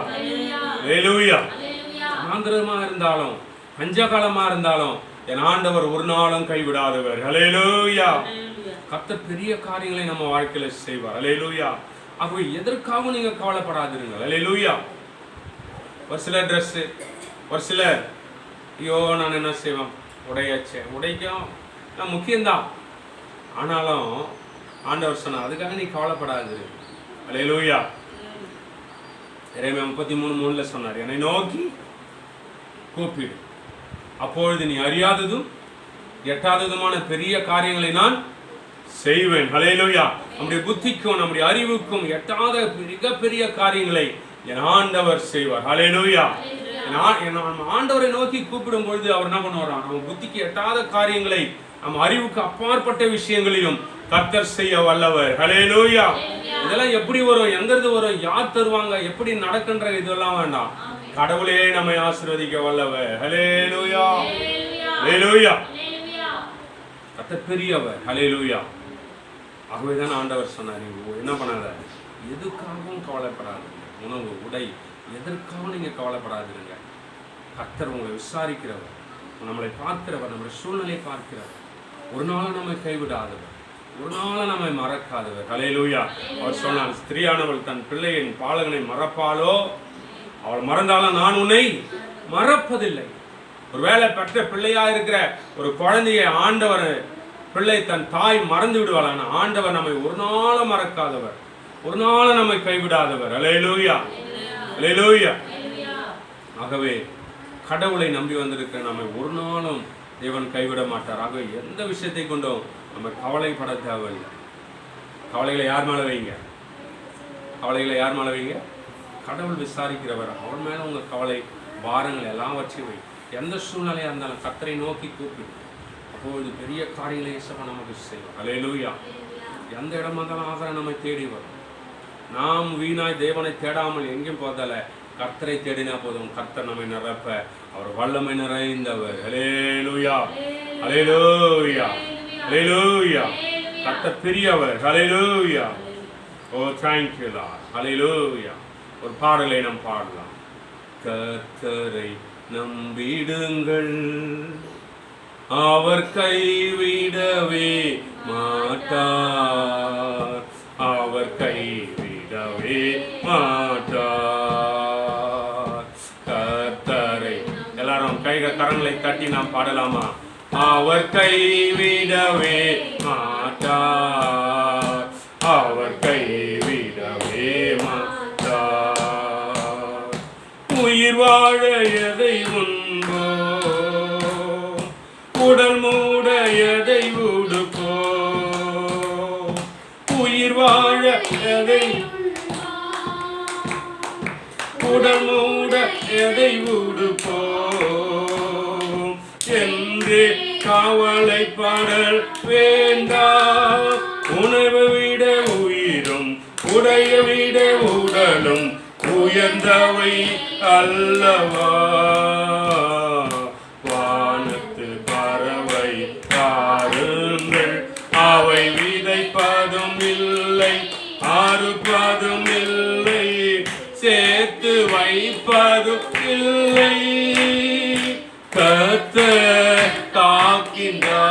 அல்லேலூயா. வனாந்தரமா இருந்தாலும் பஞ்சகாலமா இருந்தாலும் என் ஆண்டவர் ஒரு நாளும் கைவிடாதவர். அல்லேலூயா. கர்த்தர் பெரிய காரியங்களை நம்ம வாழ்க்கையில செய்வார். அல்லேலூயா. ஆகவே எதற்காகவும் நீங்க கவலைப்படாதிருங்க. அல்லேலூயா. ஒரு சிலர் ட்ரெஸ், ஒரு சிலர் ஐயோ நான் என்ன செய்வேன், உடைக்கும் முக்கியம்தான், ஆனாலும் ஆண்டவர் சொன்னா அதுக்காக நீ கவலைப்படாது. அல்லேலூயா. எரேமியா 33:3 சொன்னார், என்னை நோக்கி கூப்பிடு, அப்பொழுது நீ அறியாததும் எட்டாததுமான பெரிய காரியங்களை நான் செய்வேன். அல்லேலூயா. நம்முடைய புத்திக்கும் நம்முடைய அறிவுக்கும் எட்டாத மிகப்பெரிய காரியங்களை என் ஆண்டவர் செய்வார். அல்லேலூயா. ஆண்டவரை நோக்கி கூப்பிடும் பொழுது அவர் என்ன பண்ணுவார், நம்ம புத்திக்கு எட்டாத காரியங்களை நம்ம அறிவுக்கு அப்பாற்பட்ட விஷயங்களிலும் கர்த்தர் செய்ய வல்லவர். அல்லேலூயா. இதெல்லாம் எப்படி வரும், எங்கிருந்து வரும், யார் தருவாங்க, எப்படி நடக்கின்ற இதெல்லாம் வேண்டாம், கடவுளே நம்மை ஆசீர்வதிக்க வல்லவர். அல்லேலூயா, அல்லேலூயா. கர்த்தர் பெரியவர். அல்லேலூயா. ஆகவேதான் ஆண்டவர் சொன்னார், என்ன பண்ணாத, எதுக்காகவும் கவலைப்படாது, உணவு உடை எதற்காகவும் நீங்க கவலைப்படாதீங்க. கர்த்தர் உங்களை விசாரிக்கிறவர், நம்மளை பார்க்கிறவர், நம்முடைய சூழ்நிலையை பார்க்கிறவர், ஒரு நாள் நம்மை கைவிடாதவர், ஒரு நாள் நம்மை மறக்காதவர். அல்லேலூயா. அவர் சொன்னார், ஸ்திரீயானவள் தன் பிள்ளையின் பாலகனை மறப்பாளோ, அவள் மறந்தாலும் நான் உன்னை மறப்பதில்லை. ஒருவேளை பெற்ற பிள்ளையா இருக்கிற ஒரு குழந்தையை ஆண்டவர், பிள்ளை தன் தாய் மறந்து விடுவாள், ஆனால் ஆண்டவர் நம்மை ஒரு நாளும் மறக்காதவர், ஒரு நாள் நம்மை கைவிடாதவர். அல்லேலூயா, அல்லேலூயா. ஆகவே கடவுளை நம்பி வந்திருக்கிற நம்மை ஒரு நாளும் தேவன் கைவிட மாட்டார். ஆகவே எந்த விஷயத்தை கொண்டும் நம்ம கவலைப்பட தேவையில்லை. கவலைகளை யார் மேலே வைங்க, கவலைகளை யார் மேலே வைங்க, கடவுள் விசாரிக்கிறவர், அவர் மேலே உங்கள் கவலை பாரங்கள் எல்லாம் வச்சு வை. எந்த சூழ்நிலையாக இருந்தாலும் கர்த்தரை நோக்கி கூப்பிடு, அப்போது பெரிய காரியங்களை இயேசுவா நமக்கு செய்வோம். அல்லேலூயா. எந்த இடமா இருந்தாலும் ஆகாரம் நம்மை தேடி வரும். நாம் வீணாய் தேவனை தேடாமல் எங்கேயும் போதால கர்த்தரை தேடினா போதும், கர்த்தர் நம்மை நிரப்ப அவர் வல்லமை நிறைந்தவர். அல்லேலூயா, அல்லேலூயா, அல்லேலூயா. கர்த்தர் பெரியவர். Alleluia. Oh thank you Lord. Alleluia. ஒரு பாடலை நாம் பாடலாம். கர்த்தரை நம்பிடுங்கள், அவர் கைவிடவே மாட்டார், அவர் கைவிடவே மாட்டார். கர்த்தரை எல்லாரும் கரங்களை தட்டி நாம் பாடலாமா? அவர் கைவிடவே மாட்டார், அவர் கைவிடவே மாட்டார். உயிர் வாழ எதை உண்போ, உடல் மூட எதை உடுப்போ, எதை உடல் மூட எதை உடுப்போம் என்று கவலைப்படல் வேண்டாம். உணவு விட உயிரும் உடைய விட உடலும் உயர்ந்தவை அல்லவா. வானத்து பறவை பாருங்கள், அவை விதைப்பதும் இல்லை அறுப்பதும் இல்லை சேர்த்து வைப்பதும் இல்லை. கர்த்தர் காக்கின்றார்,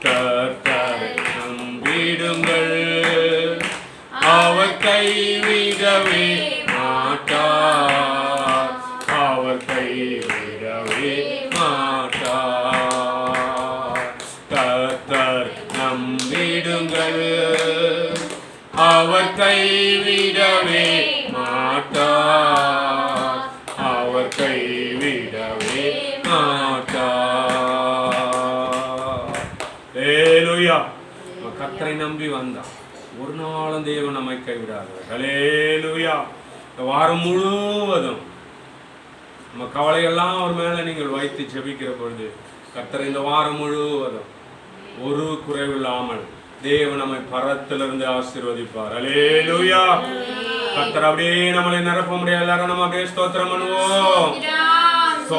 கர்த்தரை நம்பிடுங்கள், அவர் கைவிடவே மாட்டார், அவர் கைவிடவே மாட்டார். கர்த்தர் நம்பிடுங்கள், அவர் கைவிடவே மாட்டார், அவர் கைவிடவே மாட்டார். ஹல்லேலூயா. கர்த்தரை நம்பி வந்தான், ஒரு நாளும் தேவன் நம்மை கைவிடாதவர். ஹல்லேலூயா. இந்த வாரம் முழுவதும் நம்ம கவலையெல்லாம் அவர் மேல நீங்கள் வைத்து ஜெபிக்கிற பொழுது கர்த்தர் இந்த வாரம் முழுவதும் ஒரு குறைவில்லாமல் தேவன் நம்மை பரத்திலிருந்து ஆசீர்வதிப்பார். ஹல்லேலூயா. கர்த்தர் அப்படியே நம்மளை நிரப்ப முடியாது. எல்லாரும் நம்ம அப்படியே ஸ்தோத்திரம் பண்ணுவோம்.